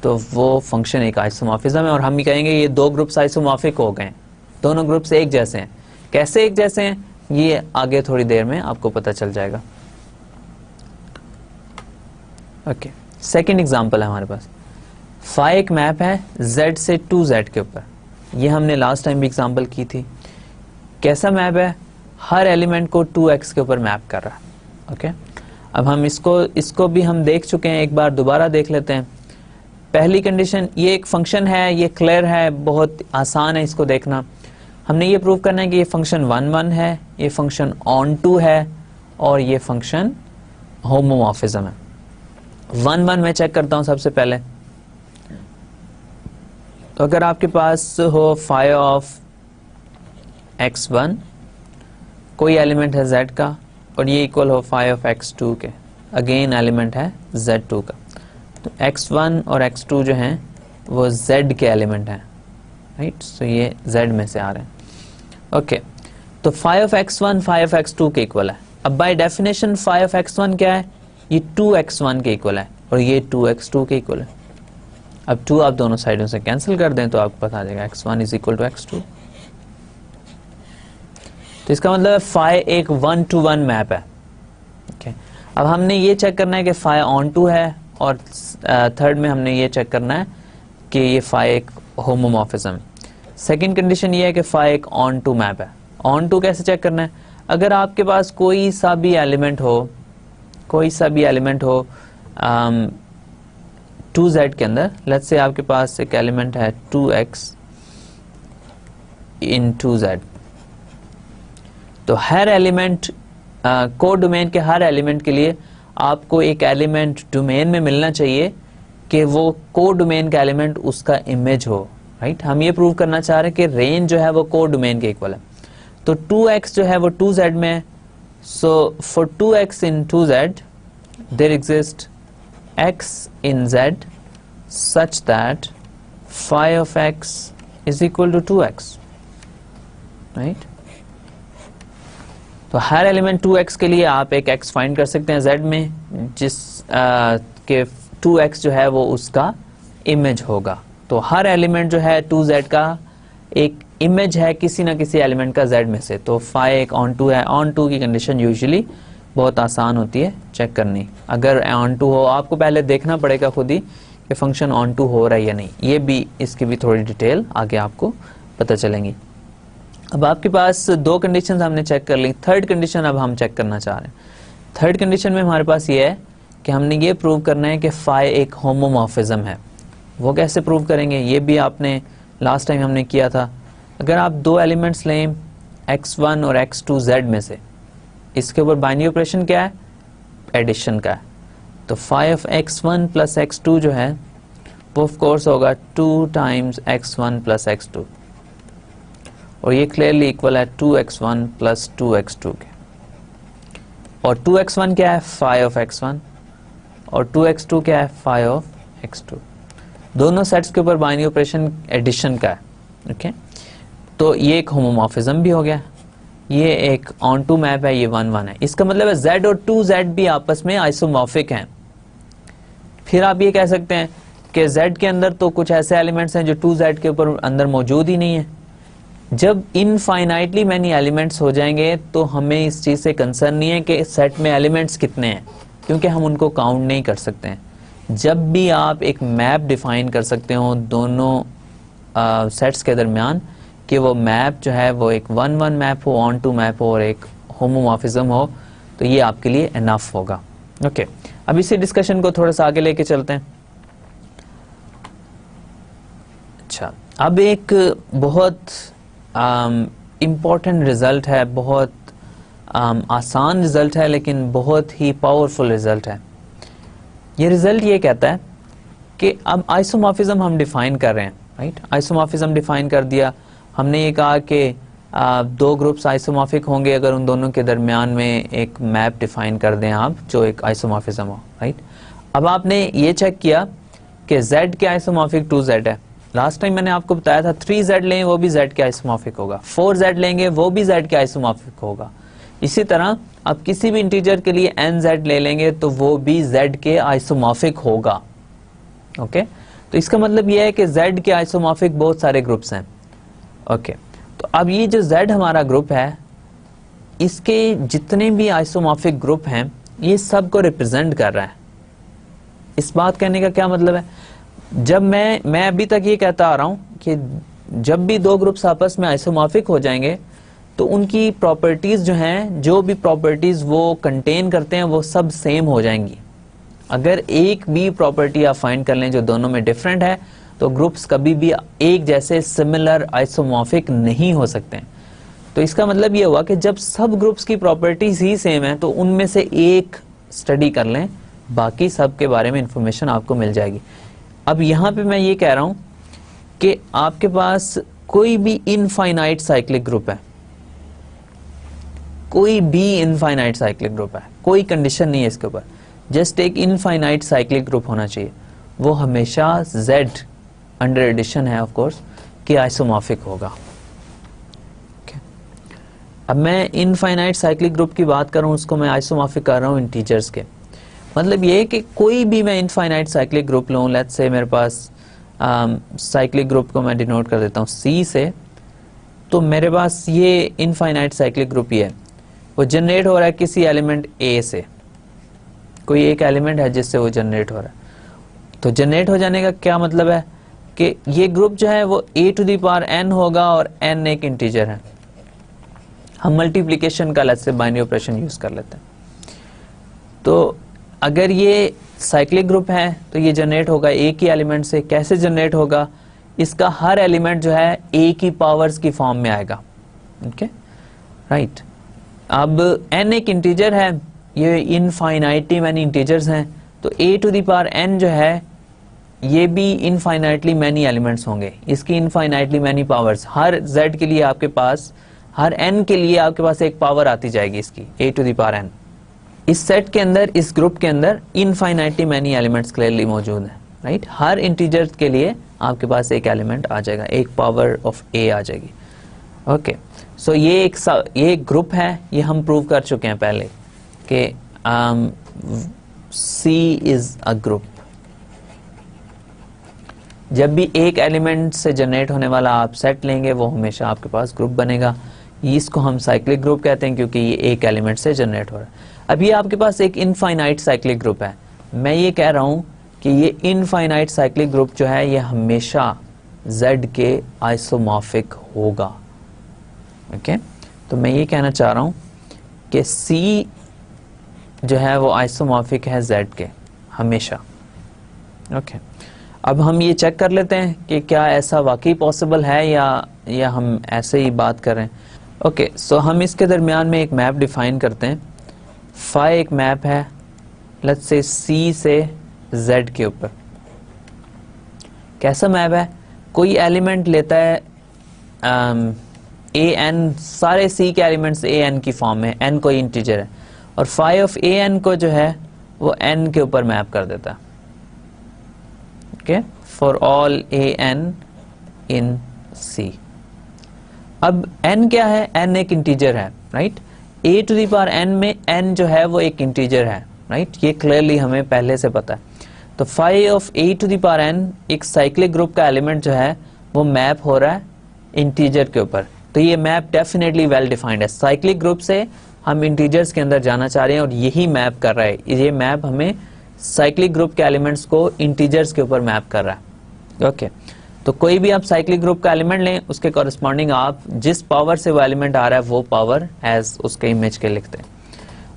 तो वो फंक्शन एक आइसोमॉर्फिज्म है, और हम भी कहेंगे ये दो ग्रुप्स आइसोमॉर्फिक हो गए, दोनों ग्रुप्स एक जैसे हैं। कैसे एक जैसे हैं ये आगे थोड़ी देर में आपको पता चल जाएगा, ओके। सेकंड एग्जांपल है हमारे पास, फाई एक मैप है z से 2z के ऊपर। ये हमने लास्ट टाइम भी एग्जांपल की थी। कैसा मैप है? हर एलिमेंट को 2x के ऊपर मैप कर रहा है, ओके। अब हम इसको भी हम देख चुके हैं, एक बार दोबारा देख लेते हैं। पहली कंडीशन, ये एक फंक्शन है, ये क्लियर है, बहुत आसान है इसको देखना। हमने ये प्रूव करना है कि ये फंक्शन 1-1 है, ये फंक्शन ऑन टू है और ये फंक्शन होमोमॉर्फिज्म है। 1-1 मैं चेक करता हूं सबसे पहले। तो अगर आपके पास हो फाई ऑफ x1, कोई एलिमेंट है z का, और ये इक्वल हो फाई ऑफ x2 के, अगेन एलिमेंट है z2 का, तो x1 और x2 जो हैं वो z के एलिमेंट हैं, राइट। सो ये z में से आ रहे हैं, ओके। तो phi of x1 phi of x2 के इक्वल है। अब by definition phi of x1 क्या है? ये 2x1 के इक्वल है और ये 2x2 के इक्वल है। अब 2 आप दोनों साइडों से कैंसिल कर दें तो आपको पता आ जाएगा x1 is equal to x2। तो इसका मतलब है फाई एक 1-to-1 मैप है, ओके। अब हमने ये चेक करना है कि फाई ऑन टू है, और थर्ड में हमने ये चेक करना है कि ये फाई एक होमोमॉर्फिज्म। सेकंड कंडीशन ये है कि फाई एक ऑन टू मैप है। ऑन टू कैसे चेक करना है? अगर आपके पास कोई सा भी एलिमेंट हो 2z के अंदर, लेट्स से आपके पास एक एलिमेंट है 2x इन 2z, तो हर एलिमेंट को डोमेन के हर एलिमेंट के लिए आपको एक एलिमेंट डोमेन में मिलना चाहिए कि वो को डोमेन का एलिमेंट उसका इमेज हो, राइट। हम ये प्रूव करना चाह रहे हैं कि रेंज जो है वो को डोमेन के इक्वल है। तो 2x जो है वो 2z में है, so for 2x in 2z there exist x in z such that phi of x is equal to 2x, right? तो हर एलिमेंट 2x के लिए आप एक x फाइंड कर सकते हैं z में, जिस के 2x जो है वो उसका इमेज होगा। तो हर एलिमेंट जो है 2z का एक इमेज है किसी ना किसी एलिमेंट का z में से। तो phi एक ऑन टू है। ऑन टू की कंडीशन यूजुअली बहुत आसान होती है चेक करनी। अगर ऑन टू हो, आपको पहले देखना पड़ेगा खुद ही कि फंक्शन ऑन टू हो रहा है या नहीं। ये भी, इसकी भी थोड़ी डिटेल आगे आपको पता चलेंगी। अब आपके पास दो कंडीशंस हमने चेक कर ली, थर्ड कंडीशन अब हम चेक करना चाह रहे हैं। थर्ड कंडीशन में हमारे पास ये है कि हमने ये प्रूव करना है कि फाई एक होमोमॉर्फिज्म है। वो कैसे प्रूव करेंगे? ये भी आपने लास्ट टाइम हमने किया था। अगर आप दो एलिमेंट्स लें x1 और x2 z में से, इसके ऊपर बाइनरी ऑपरेशन क्या है? एडिशन का है। तो phi of x1 plus x2 जो है वो ऑफ कोर्स होगा 2 टाइम्स x1 प्लस x2, और ये क्लियरली इक्वल है 2x1 प्लस 2x2 के। और 2x1 क्या है? फाई ऑफ x1, और 2x2 क्या है? Phi of x2। दोनों सेट्स के ऊपर बाइनरी ऑपरेशन एडिशन का है, ओके। तो ये एक होमोमॉर्फिज्म भी हो गया। ये एक ऑन टू मैप है, ये 1 1 है। इसका मतलब है z और 2z भी आपस में आइसोमॉर्फिक हैं। फिर आप ये कह सकते हैं कि z के अंदर तो कुछ ऐसे एलिमेंट्स हैं जो 2z के ऊपर अंदर मौजूद ही नहीं है। जब इनफाइनाइटली मैनी एलिमेंट्स हो जाएंगे तो हमें इस चीज़ से कंसर्न नहीं है कि सेट में एलिमेंट्स कितने हैं, क्योंकि हम उनको काउंट नहीं कर सकते हैं। जब भी आप एक मैप डिफाइन कर सकते हो दोनों सेट्स के दरमियान कि वो मैप जो है वो एक 1 1 मैप हो, ऑन टू मैप हो और एक होमोमॉर्फिज्म हो, तो ये आपके लिए इनफ होगा। ओके, अब इसी डिस्कशन को थोड़ा सा आगे लेके चलते हैं। अच्छा, अब एक बहुत इम्पॉर्टेंट रिजल्ट है, बहुत आसान रिजल्ट है, लेकिन बहुत ही पावरफुल रिजल्ट है। ये रिजल्ट ये कहता है कि अब आइसोमॉर्फिज्म हम डिफाइन कर रहे हैं, राइट। आइसोमॉर्फिज्म डिफाइन कर दिया हमने। ये कहा कि दो ग्रुप्स आइसोमॉर्फिक होंगे अगर उन दोनों के दरमियान में एक मैप डिफाइन कर दें आप जो एक आइसोमॉर्फिज्म हो, राइट। अब आपने ये चेक किया कि z के आइसोमॉर्फिक 2z है। लास्ट टाइम मैंने आपको बताया था 3z लें वो भी z के आइसोमॉर्फिक होगा, 4z लेंगे वो भी z के आइसोमॉर्फिक होगा। इसी तरह अब किसी भी इंटीजर के लिए nz ले लेंगे तो वो भी z के आइसोमॉर्फिक होगा। ओके, तो इसका मतलब ये है कि z के आइसोमॉर्फिक बहुत सारे ग्रुप्स हैं। ओके, तो अब ये जो z हमारा ग्रुप है, इसके जितने भी आइसोमॉर्फिक ग्रुप हैं ये सब को रिप्रेजेंट कर रहा है। इस बात कहने का क्या मतलब है, जब मैं अभी तक ये कहता आ रहा हूं कि जब भी दो ग्रुप्स आपस में आइसोमॉर्फिक हो जाएंगे तो उनकी प्रॉपर्टीज जो हैं, जो भी प्रॉपर्टीज वो कंटेन करते हैं वो सब सेम हो जाएंगी। अगर एक भी प्रॉपर्टी आप फाइंड कर लें जो दोनों में डिफरेंट है तो ग्रुप्स कभी भी एक जैसे सिमिलर आइसोमॉर्फिक नहीं हो सकते हैं। तो इसका मतलब ये हुआ कि जब सब ग्रुप्स की प्रॉपर्टीज ही सेम है तो उनमें से एक स्टडी कर लें, बाकी सब के बारे में इंफॉर्मेशन आपको मिल जाएगी। अब यहां पे मैं ये कह रहा हूं कि आपके पास कोई भी इनफाइनाइट साइक्लिक ग्रुप है, कोई भी इनफाइनाइट साइक्लिक ग्रुप है, कोई कंडीशन नहीं है इसके ऊपर, जस्ट एक इनफाइनाइट साइक्लिक ग्रुप होना चाहिए, वो हमेशा z अंडर एडिशन है ऑफ कोर्स कि आइसोमॉर्फिक होगा। अब मैं इनफाइनाइट साइक्लिक ग्रुप की बात कर रहा हूं, उसको मैं आइसोमॉर्फिक कर रहा हूं इंटीजर्स के। मतलब ये है कि कोई भी मैं इनफाइनाइट साइक्लिक ग्रुप लूं, लेट्स से मेरे पास साइक्लिक ग्रुप को मैं डिनोट कर देता हूं C से, तो मेरे पास ये इनफाइनाइट साइक्लिक ग्रुप ही है, वो जनरेट हो रहा है किसी एलिमेंट A से। कोई एक एलिमेंट है जिससे वो जनरेट हो रहा है। तो जनरेट हो जाने का क्या मतलब है कि ये ग्रुप जो है वो a to the power n होगा और n एक इंटीजर है। हम मल्टीप्लिकेशन का अलग से बाइनरी ऑपरेशन यूज कर लेते हैं। तो अगर ये साइक्लिक ग्रुप है तो ये जनरेट होगा एक ही एलिमेंट से। कैसे जनरेट होगा, इसका हर एलिमेंट जो है a की पावर्स की फॉर्म में आएगा। Okay, right. अब n एक इंटीजर है, ये इनफाइनाइटली मैनी इंटीजर्स हैं, तो a to the power n जो है ये भी इनफाइनाइटली मैनी एलिमेंट्स होंगे, इसकी इनफाइनाइटली मैनी पावर्स। हर z के लिए आपके पास, हर n के लिए आपके पास एक पावर आती जाएगी इसकी a to the power n। इस सेट के अंदर, इस ग्रुप के अंदर इनफाइनाइटली मैनी एलिमेंट्स क्लियरली मौजूद हैं, राइट। हर इंटीजर के लिए आपके पास एक एलिमेंट आ जाएगा, एक पावर ऑफ a आ जाएगी। ओके, सो ये एक ग्रुप है, ये हम प्रूव कर चुके हैं पहले कि C इज अ ग्रुप। जब भी एक एलिमेंट से जनरेट होने वाला आप सेट लेंगे वो हमेशा आपके पास ग्रुप बनेगा। इसको हम साइक्लिक ग्रुप कहते हैं क्योंकि ये एक एलिमेंट से जनरेट हो रहा है। अब ये आपके पास एक इनफाइनाइट साइक्लिक ग्रुप है। मैं ये कह रहा हूं कि ये इनफाइनाइट साइक्लिक ग्रुप जो है ये हमेशा z के आइसोमॉर्फिक होगा। ओके, तो मैं ये कहना चाह रहा हूं कि C जो है वो आइसोमॉर्फिक है z के हमेशा। ओके, अब हम ये चेक कर लेते हैं कि क्या ऐसा वाकई पॉसिबल है या हम ऐसे ही बात कर रहे हैं। ओके, सो हम इसके दरमियान में एक मैप डिफाइन करते हैं। फाई एक मैप है, लेट्स से C से Z के ऊपर। कैसा मैप है, कोई एलिमेंट लेता है an, सारे C के एलिमेंट्स an की फॉर्म में, n कोई इंटीजर है, और फाई ऑफ an को जो है वो n के ऊपर मैप कर देता है। Okay, for all an in C। अब n क्या है, n एक इंटीजर है, right. a to the power n में n जो है वो एक इंटीजर है, राइट, ये क्लियरली हमें पहले से पता है। तो phi of a to the power n एक साइक्लिक ग्रुप का एलिमेंट जो है वो मैप हो रहा है इंटीजर के ऊपर। तो ये मैप डेफिनेटली वेल डिफाइंड है। साइक्लिक ग्रुप से हम इंटीजर्स के अंदर जाना चाह रहे हैं और यही मैप कर रहा है, ये मैप हमें साइक्लिक ग्रुप के एलिमेंट्स को इंटीजर्स के ऊपर मैप कर रहा है। ओके, तो कोई भी आप साइक्लिक ग्रुप का एलिमेंट लें, उसके कॉरेस्पॉन्डिंग आप जिस पावर से वो एलिमेंट आ रहा है वो पावर एज उसके इमेज के लिखते हैं।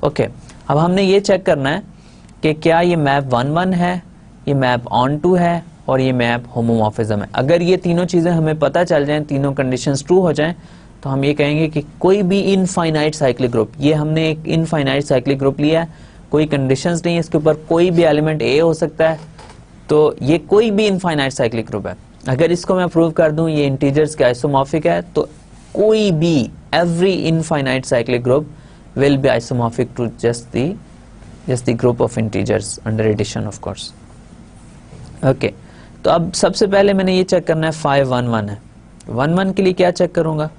ओके, अब हमने ये चेक करना है कि क्या ये मैप 1-1 है, ये मैप ऑन टू है और ये मैप होमोमॉर्फिज्म है। अगर ये तीनों चीजें हमें पता चल जाएं, तीनों कंडीशंस ट्रू हो जाएं, तो हम ये कहेंगे कि कोई भी इनफाइनाइट साइक्लिक ग्रुप, ये हमने एक इनफाइनाइट साइक्लिक ग्रुप लिया है, कोई कंडीशंस नहीं है इसके ऊपर, कोई भी एलिमेंट ए हो सकता है, तो ये कोई भी इनफाइनाइट साइक्लिक ग्रुप है। अगर इसको मैं प्रूव कर दूं ये इंटीजर्स के आइसोमॉर्फिक है, तो कोई भी every infinite cyclic group will be isomorphic to just the group of integers under addition of course. Okay, तो अब सबसे पहले मैंने ये चेक करना है फाई 1-1 है। 1-1 के लिए क्या चेक करूंगा,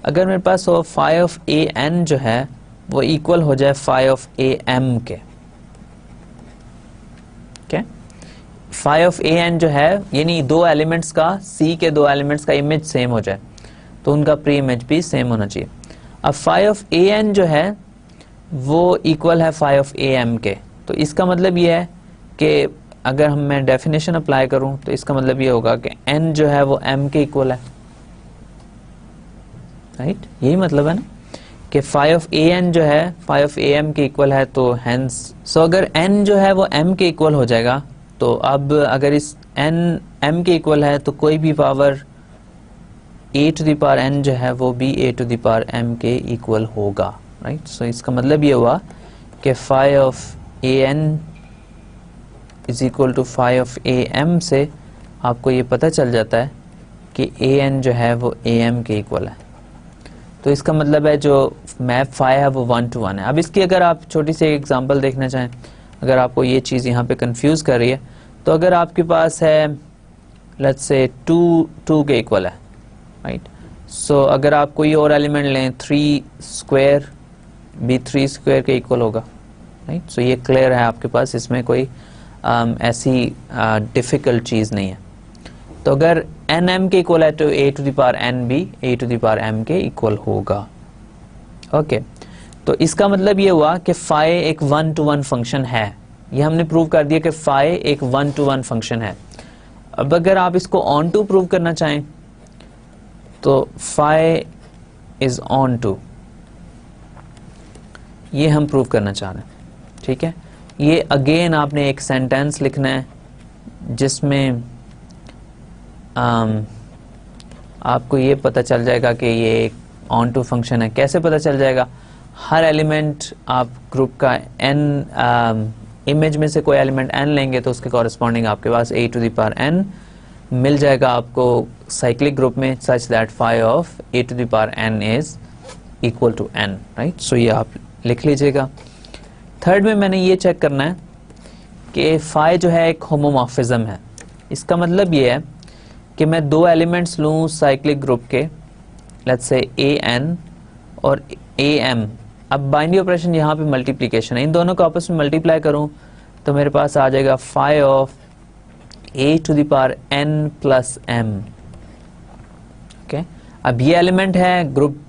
अगर मेरे पास वो फाई ऑफ ए एन जो है वो इक्वल हो जाए फाई ऑफ ए एम के। फाई ऑफ ए एन जो है यानी दो एलिमेंट्स का, सी के दो एलिमेंट्स का इमेज सेम हो जाए, तो उनका प्री इमेज भी सेम होना चाहिए। अब फाई ऑफ ए एन जो है वो इक्वल है फाई ऑफ ए एम के। तो इसका मतलब ये है कि अगर मैं डेफिनेशन अप्लाई करूं तो इसका मतलब ये होगा कि n जो है वो m के इक्वल है, राइट, यही मतलब है ना कि फाई ऑफ ए एन जो है फाई ऑफ ए एम के इक्वल है। तो हेंस अगर n जो है वो m के इक्वल हो जाएगा, तो अब अगर इस n m के इक्वल है तो कोई भी power a to the power n जो है वो भी a to the power m के इक्वल होगा, राइट। सो इसका मतलब ये हुआ कि phi of a n is equal to phi of a m से आपको ये पता चल जाता है कि ए एन जो है वो ए एम के इक्वल है। तो इसका मतलब है जो मैप फाई है वो 1-1 है। अब इसकी अगर आप छोटी सी एग्जांपल देखना चाहें, अगर आपको ये चीज़ यहाँ पे कंफ्यूज कर रही है, तो अगर आपके पास है लेट्स से 2 के इक्वल है, राइट। सो अगर आप कोई और एलिमेंट लें 3 स्क्वायर भी 3 स्क्वायर के इक्वल होगा, राइट। सो ये क्लियर है आपके पास, इसमें कोई ऐसी डिफिकल्ट चीज़ नहीं है। तो अगर एन एम के इक्वल है तो ए टू द पावर एन भी ए टू द पावर एम के इक्वल होगा। ओके, तो इसका मतलब ये हुआ कि फाई एक 1-1 फंक्शन है। ये हमने प्रूव कर दिया कि फाई एक 1-1 फंक्शन है। अब अगर आप इसको ऑन टू प्रूव करना चाहें तो फाई इज ऑन टू, ये हम प्रूव करना चाह रहे हैं, ठीक है। ये अगेन आपने एक सेंटेंस लिखना है जिसमें आपको ये पता चल जाएगा कि ये एक ऑन टू फंक्शन है। कैसे पता चल जाएगा, हर एलिमेंट आप ग्रुप का n इमेज में से कोई एलिमेंट n लेंगे तो उसके कॉरेस्पॉन्डिंग आपके पास a to the power n मिल जाएगा आपको साइक्लिक ग्रुप में, such that phi of a to the power n is equal to n, right. So ये आप लिख लीजिएगा। थर्ड में मैंने ये चेक करना है कि फाई जो है एक होमोमॉर्फिज्म है। इसका मतलब ये है कि मैं दो एलिमेंट्स लूँ साइक्लिक ग्रुप के, लेट्स से ए एन और ए एम। अब बाइनरी ऑपरेशन यहाँ पे मल्टीप्लिकेशन है, इन दोनों को आपस में मल्टीप्लाई करूँ तो मेरे पास आ जाएगा phi of a to the power n plus m. Okay, अब ये एलिमेंट है ग्रुप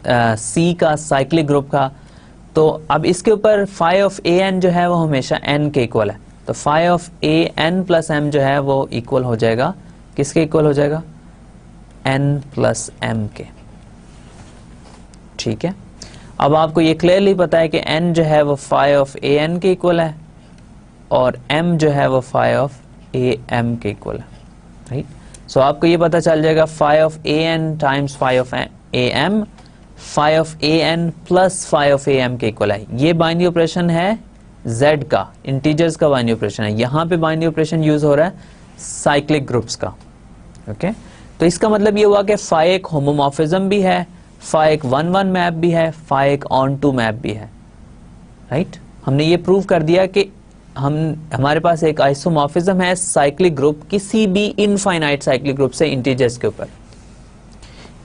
सी का, साइक्लिक ग्रुप का, तो अब इसके ऊपर फाई ऑफ ए एन जो है वो हमेशा एन के इक्वल है। तो phi of a n plus m जो है वो इक्वल हो जाएगा, किसके इक्वल हो जाएगा, एन प्लस एम के, ठीक है। अब आपको ये क्लियरली पता है कि n जो है वो फाई ऑफ ए एन के इक्वल है और m जो है वो फाई ऑफ ए एम के इक्वल है, राइट। सो आपको ये पता चल जाएगा phi of a n times phi of a m, phi of a n plus phi of a m के इक्वल है। ये बाइनरी ऑपरेशन है z का, इंटीजर्स का बाइनरी ऑपरेशन है। यहाँ पे बाइनरी ऑपरेशन यूज हो रहा है साइक्लिक ग्रुप्स का, ओके। तो इसका मतलब ये हुआ कि फाई एक होमोमॉर्फिज्म भी है, फाई एक 1-1 मैप भी है, फाई एक ऑन टू मैप भी है, राइट। हमने ये प्रूव कर दिया कि हमारे पास एक आइसोमॉर्फिज्म है साइक्लिक ग्रुप किसी भी इनफाइनाइट साइक्लिक ग्रुप से इंटीजर्स के ऊपर।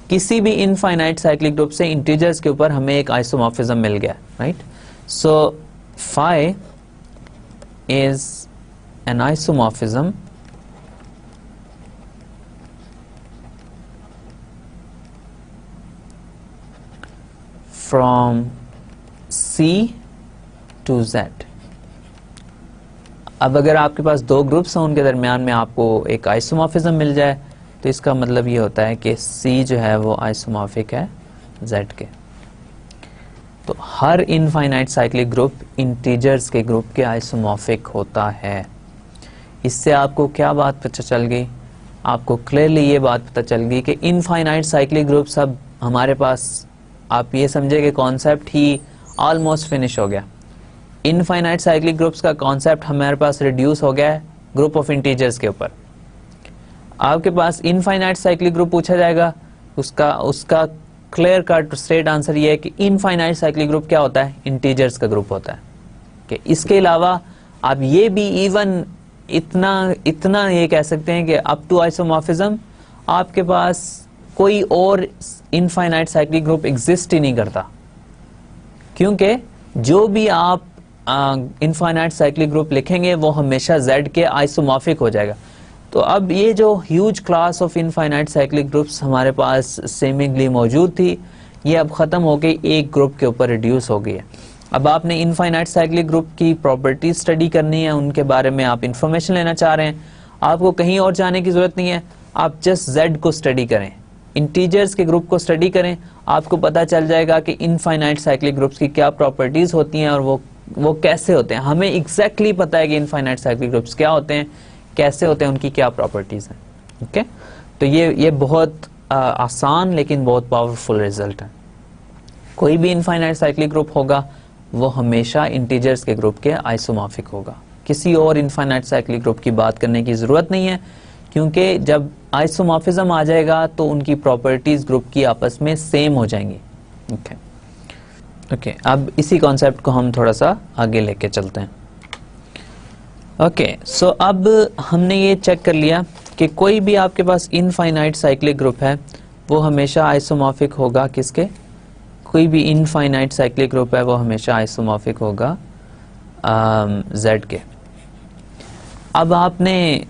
किसी भी इनफाइनाइट साइक्लिक ग्रुप से इंटीजर्स के ऊपर हमें एक आइसोमॉर्फिज्म मिल गया, right. So phi is an isomorphism from C to Z। अब अगर आपके पास दो ग्रुप्स हैं, उनके दरमियान में आपको एक आइसोमॉर्फिज्म मिल जाए तो इसका मतलब ये होता है कि C जो है वो आइसोमॉर्फिक है Z के। तो हर इनफाइनाइट साइक्लिक ग्रुप इंटीजर्स के ग्रुप के आइसोमॉर्फिक होता है। इससे आपको क्या बात पता चल गई? आपको क्लियरली ये बात पता चल गई कि इनफाइनाइट साइक्लिक ग्रुप्स अब हमारे पास, आप ये समझे कि कॉन्सेप्ट ही ऑलमोस्ट फिनिश हो गया। इनफाइनाइट साइक्लिक ग्रुप्स का कॉन्सेप्ट हमारे पास रिड्यूस हो गया है ग्रुप ऑफ इंटीजर्स के ऊपर। आपके पास इनफाइनाइट साइक्लिक ग्रुप पूछा जाएगा, उसका क्लियर कट स्ट्रेट आंसर ये है कि इनफाइनाइट साइक्लिक ग्रुप क्या होता है? इंटीजर्स का ग्रुप होता है। कि इसके अलावा आप ये भी इवन इतना ये कह सकते हैं कि अप टू आइसोमॉर्फिज्म आपके पास कोई और इनफाइनाइट साइक्लिक ग्रुप एग्जिस्ट ही नहीं करता, क्योंकि जो भी आप इनफाइनाइट साइक्लिक ग्रुप लिखेंगे वो हमेशा Z के आइसोमॉर्फिक हो जाएगा। तो अब ये जो huge class of infinite cyclic groups हमारे पास सेमिंगली मौजूद थी, ये अब ख़त्म हो गई, एक ग्रुप के ऊपर रिड्यूस हो गई है। अब आपने इनफाइनाइट साइक्लिक ग्रुप की प्रॉपर्टीज स्टडी करनी है, उनके बारे में आप इंफॉर्मेशन लेना चाह रहे हैं, आपको कहीं और जाने की ज़रूरत नहीं है, आप जस्ट Z को स्टडी करें, इंटीजर्स के ग्रुप को स्टडी करें, आपको पता चल जाएगा कि इनफाइनाइट साइक्लिक ग्रुप्स की क्या प्रॉपर्टीज होती हैं और वो कैसे होते हैं। हमें एग्जैक्टली पता है कि इनफाइनाइट साइक्लिक ग्रुप्स क्या होते हैं, कैसे होते हैं, उनकी क्या प्रॉपर्टीज हैं। ओके, तो ये बहुत आसान लेकिन बहुत पावरफुल रिजल्ट है। कोई भी इनफाइनाइट साइक्लिक ग्रुप होगा वो हमेशा इंटीजर्स के ग्रुप के आइसोमॉर्फिक होगा। किसी और इनफाइनाइट साइक्लिक ग्रुप की बात करने की जरूरत नहीं है, क्योंकि जब आइसोमॉर्फिज्म आ जाएगा तो उनकी प्रॉपर्टीज ग्रुप की आपस में सेम हो जाएंगी। ओके, अब इसी कॉन्सेप्ट को हम थोड़ा सा आगे लेके चलते हैं। ओके, सो अब हमने ये चेक कर लिया कि कोई भी आपके पास इनफाइनाइट साइक्लिक ग्रुप है वो हमेशा आइसोमॉर्फिक होगा किसके? कोई भी इनफाइनाइट साइक्लिक ग्रुप है वो हमेशा आइसोमॉर्फिक होगा Z के। अब आपने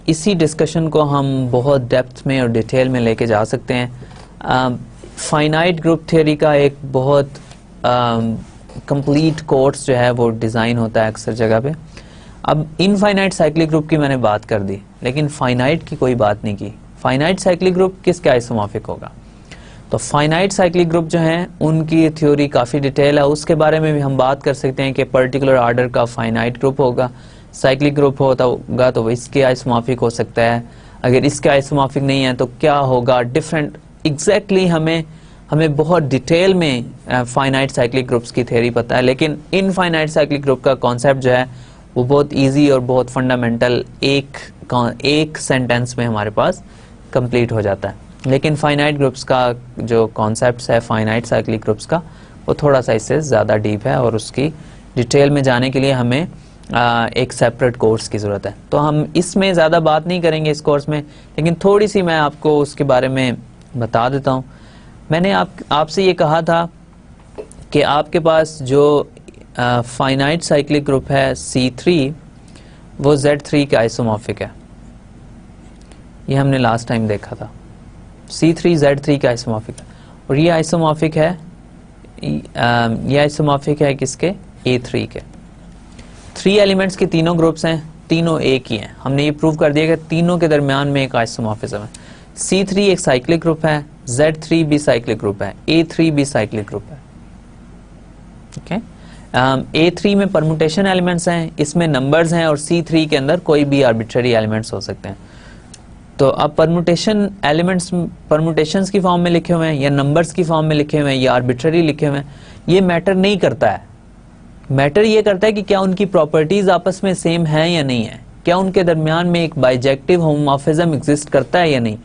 इसी डिस्कशन को हम बहुत डेप्थ में और डिटेल में लेके जा सकते हैं। फाइनाइट ग्रुप थ्योरी का एक बहुत कंप्लीट कोर्स जो है वो डिज़ाइन होता है अक्सर जगह पे। अब इनफाइनाइट साइक्लिक ग्रुप की मैंने बात कर दी, लेकिन फाइनाइट की कोई बात नहीं की। फाइनाइट साइक्लिक ग्रुप किसके आइसोमॉर्फिक होगा? तो फाइनाइट साइक्लिक ग्रुप जो हैं उनकी थ्योरी काफ़ी डिटेल है, उसके बारे में भी हम बात कर सकते हैं कि पर्टिकुलर आर्डर का फाइनाइट ग्रुप होगा, साइक्लिक ग्रुप होगा तो इसके आइसोमॉर्फिक हो सकता है, अगर इसके आइसोमॉर्फिक नहीं है तो क्या होगा, डिफरेंट एग्जैक्टली हमें बहुत डिटेल में फाइनाइट साइक्लिक ग्रुप्स की थ्योरी पता है। लेकिन इनफाइनाइट साइक्लिक ग्रुप का कॉन्सेप्ट जो है वो बहुत इजी और बहुत फंडामेंटल एक सेंटेंस में हमारे पास कंप्लीट हो जाता है। लेकिन फाइनाइट ग्रुप्स का जो कॉन्सेप्ट है फाइनाइट साइक्लिक ग्रुप्स का, वो थोड़ा सा इससे ज़्यादा डीप है और उसकी डिटेल में जाने के लिए हमें एक सेपरेट कोर्स की ज़रूरत है। तो हम इसमें ज़्यादा बात नहीं करेंगे इस कोर्स में, लेकिन थोड़ी सी मैं आपको उसके बारे में बता देता हूँ। मैंने आपसे ये कहा था कि आपके पास जो फाइनाइट साइक्लिक ग्रुप है C3 वो Z3 के आइसोमॉर्फिक है। ये हमने लास्ट टाइम देखा था, C3 Z3 का आइसोमॉर्फिक है। और ये आइसोमॉर्फिक है किसके? A3 के। 3 एलिमेंट्स के तीनों ग्रुप्स हैं, तीनों एक ही हैं। हमने ये प्रूव कर दिया कि तीनों के दरमियान में एक आइसोमॉर्फिज्म है। C3 एक साइक्लिक ग्रुप है, Z3 भी साइक्लिक ग्रुप है, A3 भी साइक्लिक ग्रुप है। ओके, A3 में परमुटेशन एलिमेंट्स हैं, इसमें नंबर्स हैं, और C3 के अंदर कोई भी आर्बिट्ररी एलिमेंट्स हो सकते हैं। तो अब परमुटेशन एलिमेंट्स परमुटेशंस की फॉर्म में लिखे हुए हैं या नंबर्स की फॉर्म में लिखे हुए हैं या आर्बिट्ररी लिखे हुए हैं, ये मैटर नहीं करता है। मैटर ये करता है कि क्या उनकी प्रॉपर्टीज आपस में सेम है या नहीं है, क्या उनके दरमियान में एक बाइजेक्टिव होमोमॉर्फिज्म एग्जिस्ट करता है या नहीं।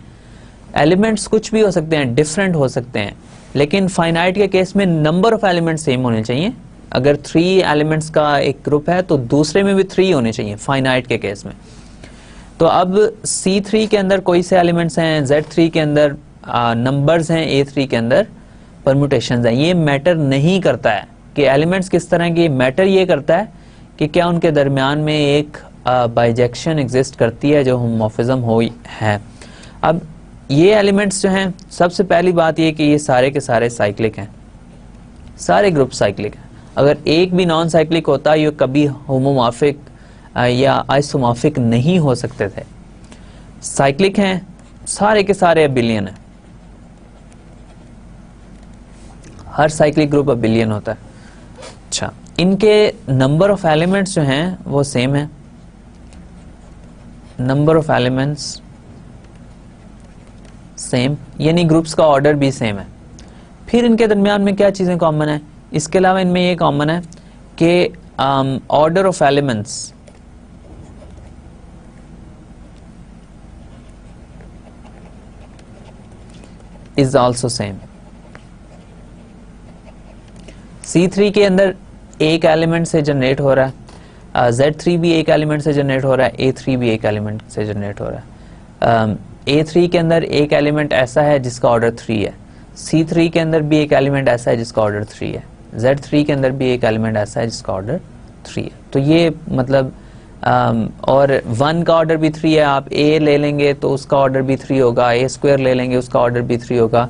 एलिमेंट्स कुछ भी हो सकते हैं, डिफरेंट हो सकते हैं, लेकिन फाइनाइट के केस में नंबर ऑफ एलिमेंट्स सेम होने चाहिए। अगर 3 एलिमेंट्स का एक ग्रुप है तो दूसरे में भी 3 होने चाहिए फाइनाइट के केस में। तो अब C3 के अंदर कोई से एलिमेंट्स हैं, Z3 के अंदर नंबर्स हैं A3 के अंदर, परम्यूटेशंस हैं, ये मैटर नहीं करता है कि एलिमेंट्स किस तरह के, मैटर ये करता है कि क्या उनके दरमियान में एक बाइजेक्शन एग्जिस्ट करती है जो होमोमॉर्फिज्म हो है। अब ये एलिमेंट्स जो हैं, सबसे पहली बात ये कि ये सारे के सारे साइक्लिक हैं, सारे ग्रुप साइक्लिक हैं। अगर एक भी नॉन साइक्लिक होता ये कभी होमोमॉर्फिक या आइसोमॉर्फिक नहीं हो सकते थे। साइक्लिक हैं, सारे के सारे अबिलियन हैं, हर साइक्लिक ग्रुप अबिलियन होता है। अच्छा, इनके नंबर ऑफ एलिमेंट्स जो हैं वो सेम है, नंबर ऑफ एलिमेंट्स सेम, यानी ग्रुप्स का ऑर्डर भी सेम है। फिर इनके दरमियान में क्या चीजें कॉमन है, इसके अलावा इनमें ये कॉमन है कि order of elements is also same. C3 के अंदर एक एलिमेंट से जनरेट हो रहा है, Z3 भी एक एलिमेंट से जनरेट हो रहा है, A3 भी एक एलिमेंट से जनरेट हो रहा है। A3 के अंदर एक एलिमेंट ऐसा है जिसका ऑर्डर 3 है, C3 के अंदर भी एक एलिमेंट ऐसा है जिसका ऑर्डर 3 है, Z3 के अंदर भी एक एलिमेंट ऐसा है जिसका ऑर्डर 3 है। तो ये मतलब और 1 का ऑर्डर भी 3 है, आप A ले लेंगे तो उसका ऑर्डर भी 3 होगा, A² ले लेंगे उसका ऑर्डर भी 3 होगा।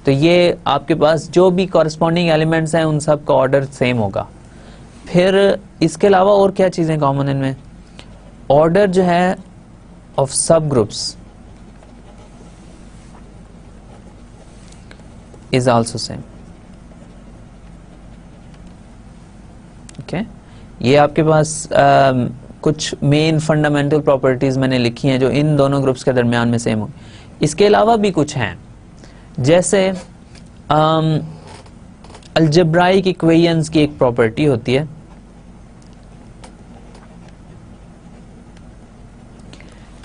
तो ये आपके पास जो भी कॉरस्पॉन्डिंग एलिमेंट्स हैं उन सब का ऑर्डर सेम होगा। फिर इसके अलावा और क्या चीज़ें कॉमन इनमें, ऑर्डर जो है ऑफ सब groups is also same. Okay, ये आपके पास कुछ मेन फंडामेंटल प्रॉपर्टीज मैंने लिखी हैं जो इन दोनों ग्रुप्स के दरमियान में सेम हो। इसके अलावा भी कुछ हैं, जैसे अलजेब्राइक इक्वेशंस की एक प्रॉपर्टी होती है,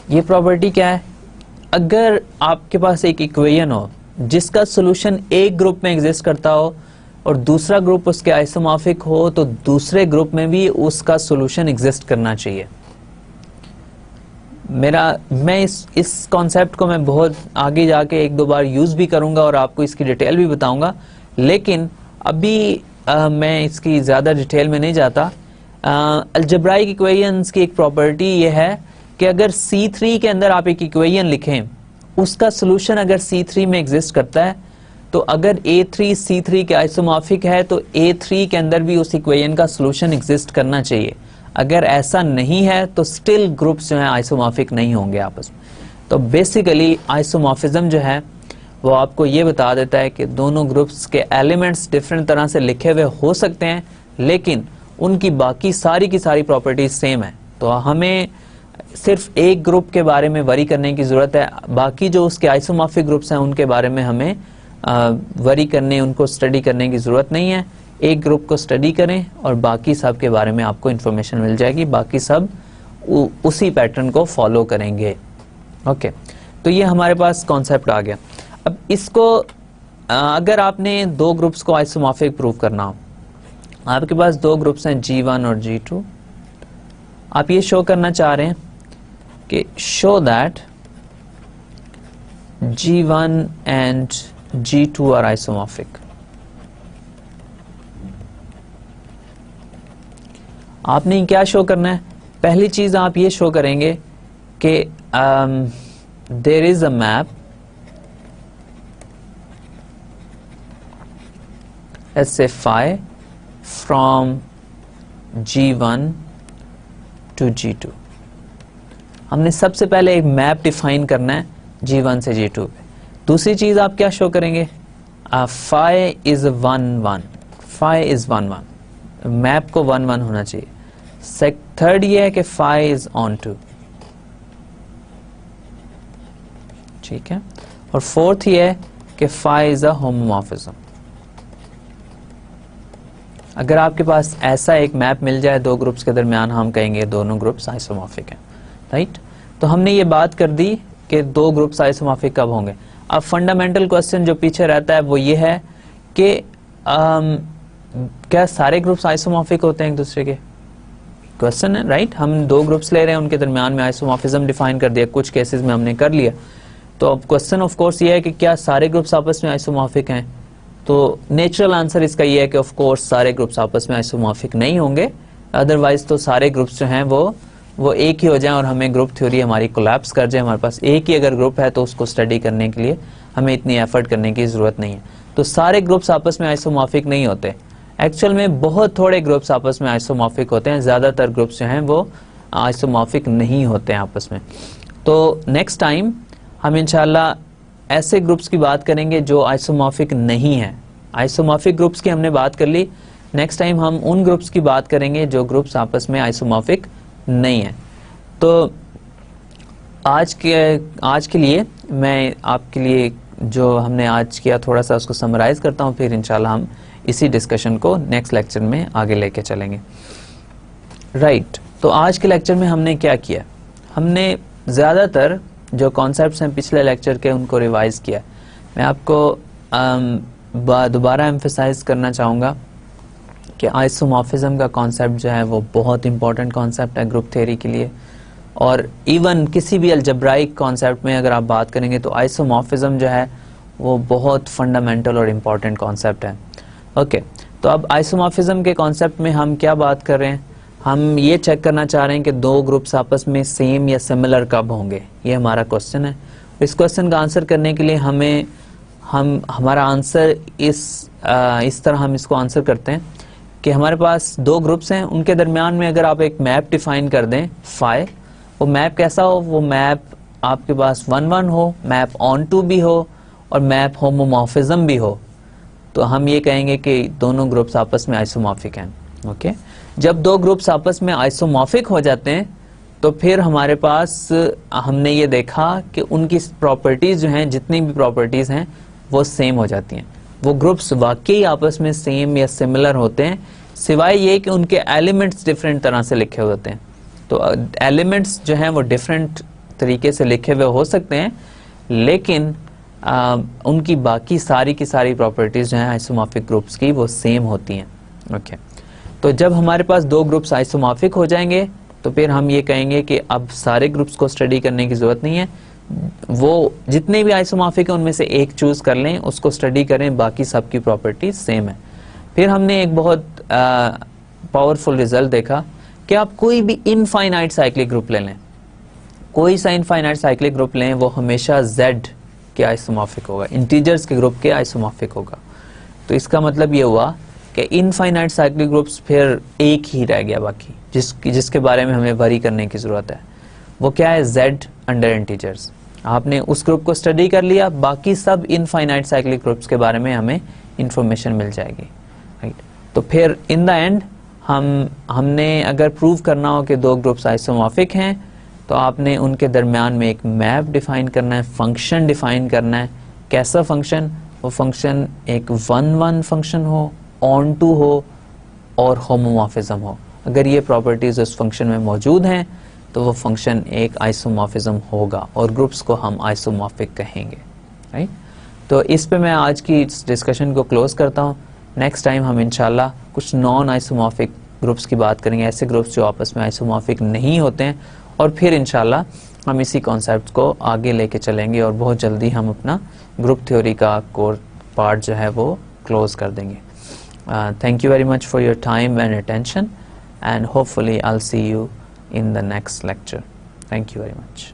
ये प्रॉपर्टी क्या है, अगर आपके पास एक इक्वेशन हो जिसका सॉल्यूशन एक ग्रुप में एग्जिस्ट करता हो और दूसरा ग्रुप उसके आइसोमॉर्फिक हो, तो दूसरे ग्रुप में भी उसका सॉल्यूशन एग्जिस्ट करना चाहिए। मैं इस कॉन्सेप्ट को मैं बहुत आगे जाके 1-2 बार यूज भी करूंगा और आपको इसकी डिटेल भी बताऊंगा, लेकिन अभी मैं इसकी ज्यादा डिटेल में नहीं जाता। अलजेब्राइक इक्वेशंस की एक प्रॉपर्टी ये है कि अगर C3 के अंदर आप एक इक्वेशन लिखें, उसका सॉल्यूशन अगर C3 में एग्जिस्ट करता है, तो अगर A3 C3 के आइसोमॉर्फिक है तो A3 के अंदर भी उस इक्वेशन का सॉल्यूशन एग्जिस्ट करना चाहिए। अगर ऐसा नहीं है तो स्टिल ग्रुप्स जो हैं आइसोमॉर्फिक नहीं होंगे आपस में। तो बेसिकली आइसोमॉर्फिज्म जो है वो आपको ये बता देता है कि दोनों ग्रुप्स के एलिमेंट्स डिफरेंट तरह से लिखे हुए हो सकते हैं, लेकिन उनकी बाकी सारी की सारी प्रॉपर्टीज सेम है। तो हमें सिर्फ एक ग्रुप के बारे में वरी करने की जरूरत है, बाकी जो उसके आइसोमॉर्फिक ग्रुप्स हैं उनके बारे में हमें वरी करने, उनको स्टडी करने की जरूरत नहीं है। एक ग्रुप को स्टडी करें और बाकी सब के बारे में आपको इंफॉर्मेशन मिल जाएगी, बाकी सब उसी पैटर्न को फॉलो करेंगे। ओके, तो ये हमारे पास कॉन्सेप्ट आ गया। अब इसको अगर आपने दो ग्रुप्स को आइसोमॉर्फिक प्रूव करना हो, आपके पास दो ग्रुप्स हैं G1 और G2, आप ये शो करना चाह रहे हैं कि show that G1 and G2 are isomorphic. आपने क्या शो करना है, पहली चीज आप ये शो करेंगे कि there is a map let's say phi from G1 to G2। हमने सबसे पहले एक मैप डिफाइन करना है G1 से G2 पे। दूसरी चीज आप क्या शो करेंगे, phi is 1-1, phi is 1-1, map को 1-1 होना चाहिए। थर्ड ये है कि phi is onto, ठीक है। और फोर्थ ये है कि phi is a homomorphism। अगर आपके पास ऐसा एक मैप मिल जाए दो ग्रुप्स के दरमियान, हम कहेंगे दोनों ग्रुप्स आइसोमॉर्फिक हैं, राइट। तो हमने ये बात कर दी कि दो ग्रुप्स आइसोमॉर्फिक कब होंगे। अब फंडामेंटल क्वेश्चन जो पीछे रहता है वो ये है कि क्या सारे ग्रुप्स आइसोमॉर्फिक होते हैं एक दूसरे के, क्वेश्चन है, राइट। हम दो ग्रुप्स ले रहे हैं, उनके दरमियान में आइसोमॉर्फिज्म डिफाइन कर दिया, कुछ केसेस में हमने कर लिया, तो अब क्वेश्चन ऑफ कोर्स ये है कि क्या सारे ग्रुप्स आपस में आइसोमॉर्फिक हैं, तो नेचुरल आंसर इसका ये है कि ऑफ कोर्स सारे ग्रुप्स आपस में आइसोमॉर्फिक नहीं होंगे, अदरवाइज तो सारे ग्रुप्स जो हैं वो एक ही हो जाएं और हमें ग्रुप थ्योरी हमारी कोलैप्स कर जाए। हमारे पास एक ही अगर ग्रुप है तो उसको स्टडी करने के लिए हमें इतनी एफर्ट करने की ज़रूरत नहीं है। तो सारे ग्रुप्स आपस में आइसोमॉर्फिक नहीं होते, एक्चुअल में बहुत थोड़े ग्रुप्स आपस में आइसोमॉर्फिक होते हैं, ज़्यादातर ग्रुप्स जो हैं वो आइसोमॉर्फिक नहीं होते हैं आपस में। तो नेक्स्ट टाइम हम इंशाल्लाह ऐसे ग्रुप्स की बात करेंगे जो आइसोमॉर्फिक नहीं है। आइसोमॉर्फिक ग्रुप्स की हमने बात कर ली, नेक्स्ट टाइम हम उन ग्रुप्स की बात करेंगे जो ग्रुप्स आपस में आइसोमॉर्फिक नहीं है। तो आज के लिए मैं आपके लिए जो हमने आज किया थोड़ा सा उसको समराइज करता हूँ, फिर इंशाल्लाह हम इसी डिस्कशन को नेक्स्ट लेक्चर में आगे लेके चलेंगे। राइट, तो आज के लेक्चर में हमने क्या किया, हमने ज़्यादातर जो कॉन्सेप्ट्स हैं पिछले लेक्चर के उनको रिवाइज किया। मैं आपको दोबारा एम्फेसाइज करना चाहूँगा कि आइसोमॉर्फिज्म का कॉन्सेप्ट जो है वो बहुत इंपॉर्टेंट कॉन्सेप्ट है ग्रुप थ्योरी के लिए, और इवन किसी भी अलजब्राइक कॉन्सेप्ट में अगर आप बात करेंगे तो आइसोमॉर्फिज्म जो है वो बहुत फंडामेंटल और इम्पॉर्टेंट कॉन्सेप्ट है। ओके, तो अब आइसोमॉर्फिज्म के कॉन्सेप्ट में हम क्या बात कर रहे हैं, हम ये चेक करना चाह रहे हैं कि दो ग्रुप्स आपस में सेम या सिमिलर कब होंगे, ये हमारा क्वेश्चन है। इस क्वेश्चन का आंसर करने के लिए हमारा आंसर इस तरह हम इसको आंसर करते हैं कि हमारे पास दो ग्रुप्स हैं, उनके दरमियान में अगर आप एक मैप डिफाइन कर दें फाई, वो मैप कैसा हो, वो मैप आपके पास 1-1 हो, मैप ऑन टू भी हो और मैप होमोमॉर्फिज्म भी हो, तो हम ये कहेंगे कि दोनों ग्रुप्स आपस में आइसोमॉर्फिक हैं। ओके, जब दो ग्रुप्स आपस में आइसोमॉर्फिक हो जाते हैं तो फिर हमारे पास हमने ये देखा कि उनकी प्रॉपर्टीज जो हैं, जितनी भी प्रॉपर्टीज हैं वो सेम हो जाती हैं, वो ग्रुप्स वाकई आपस में सेम या सिमिलर होते हैं, सिवाय ये कि उनके एलिमेंट्स डिफरेंट तरह से लिखे होते हैं। तो एलिमेंट्स जो हैं वो डिफरेंट तरीके से लिखे हुए हो सकते हैं, लेकिन उनकी बाकी सारी की सारी प्रॉपर्टीज जो हैं आइसोमॉर्फिक ग्रुप्स की वो सेम होती हैं। ओके, तो जब हमारे पास दो ग्रुप्स आइसोमॉर्फिक हो जाएंगे तो फिर हम ये कहेंगे कि अब सारे ग्रुप्स को स्टडी करने की जरूरत नहीं है, वो जितने भी आइसोमॉर्फिक है उनमें से एक चूज कर लें, उसको स्टडी करें, बाकी सबकी प्रॉपर्टीज सेम है। फिर हमने एक बहुत पावरफुल रिजल्ट देखा कि आप कोई भी इनफाइनाइट साइक्लिक ग्रुप ले लें, कोई सा इनफाइनाइट साइक्लिक ग्रुप लें, वो हमेशा Z के आइसोमॉर्फिक होगा, इंटीजर्स के ग्रुप के आइसोमॉर्फिक होगा। तो इसका मतलब ये हुआ कि इनफाइनाइट साइक्लिक ग्रुप्स फिर एक ही रह गया बाकी, जिसके बारे में हमें वरी करने की जरूरत है, वो क्या है, Z अंडर इंटीजर्स। आपने उस ग्रुप को स्टडी कर लिया, बाकी सब इनफाइनाइट साइक्लिक ग्रुप्स के बारे में हमें इंफॉर्मेशन मिल जाएगी। राइट, तो फिर इन द एंड हमने अगर प्रूव करना हो कि दो ग्रुप्स आइसोमॉर्फिक हैं तो आपने उनके दरमियान में एक मैप डिफाइन करना है, फंक्शन डिफाइन करना है। कैसा फंक्शन, वो फंक्शन एक 1-1 फंक्शन हो, ऑन टू हो और होमोमॉर्फिज्म हो। अगर ये प्रॉपर्टीज उस फंक्शन में मौजूद हैं तो वो फंक्शन एक आइसोमॉर्फिज्म होगा और ग्रुप्स को हम आइसोमॉर्फिक कहेंगे। राइट, तो इस पे मैं आज की डिस्कशन को क्लोज करता हूँ। नेक्स्ट टाइम हम इंशाल्लाह कुछ नॉन आइसोमॉर्फिक ग्रुप्स की बात करेंगे, ऐसे ग्रुप्स जो आपस में आइसोमॉर्फिक नहीं होते हैं, और फिर इंशाल्लाह हम इसी कॉन्सेप्ट को आगे लेके चलेंगे और बहुत जल्दी हम अपना ग्रुप थ्योरी का कोर पार्ट जो है वो क्लोज कर देंगे। Thank you very much for your time and attention, and hopefully I'll see you in the next lecture. Thank you very much.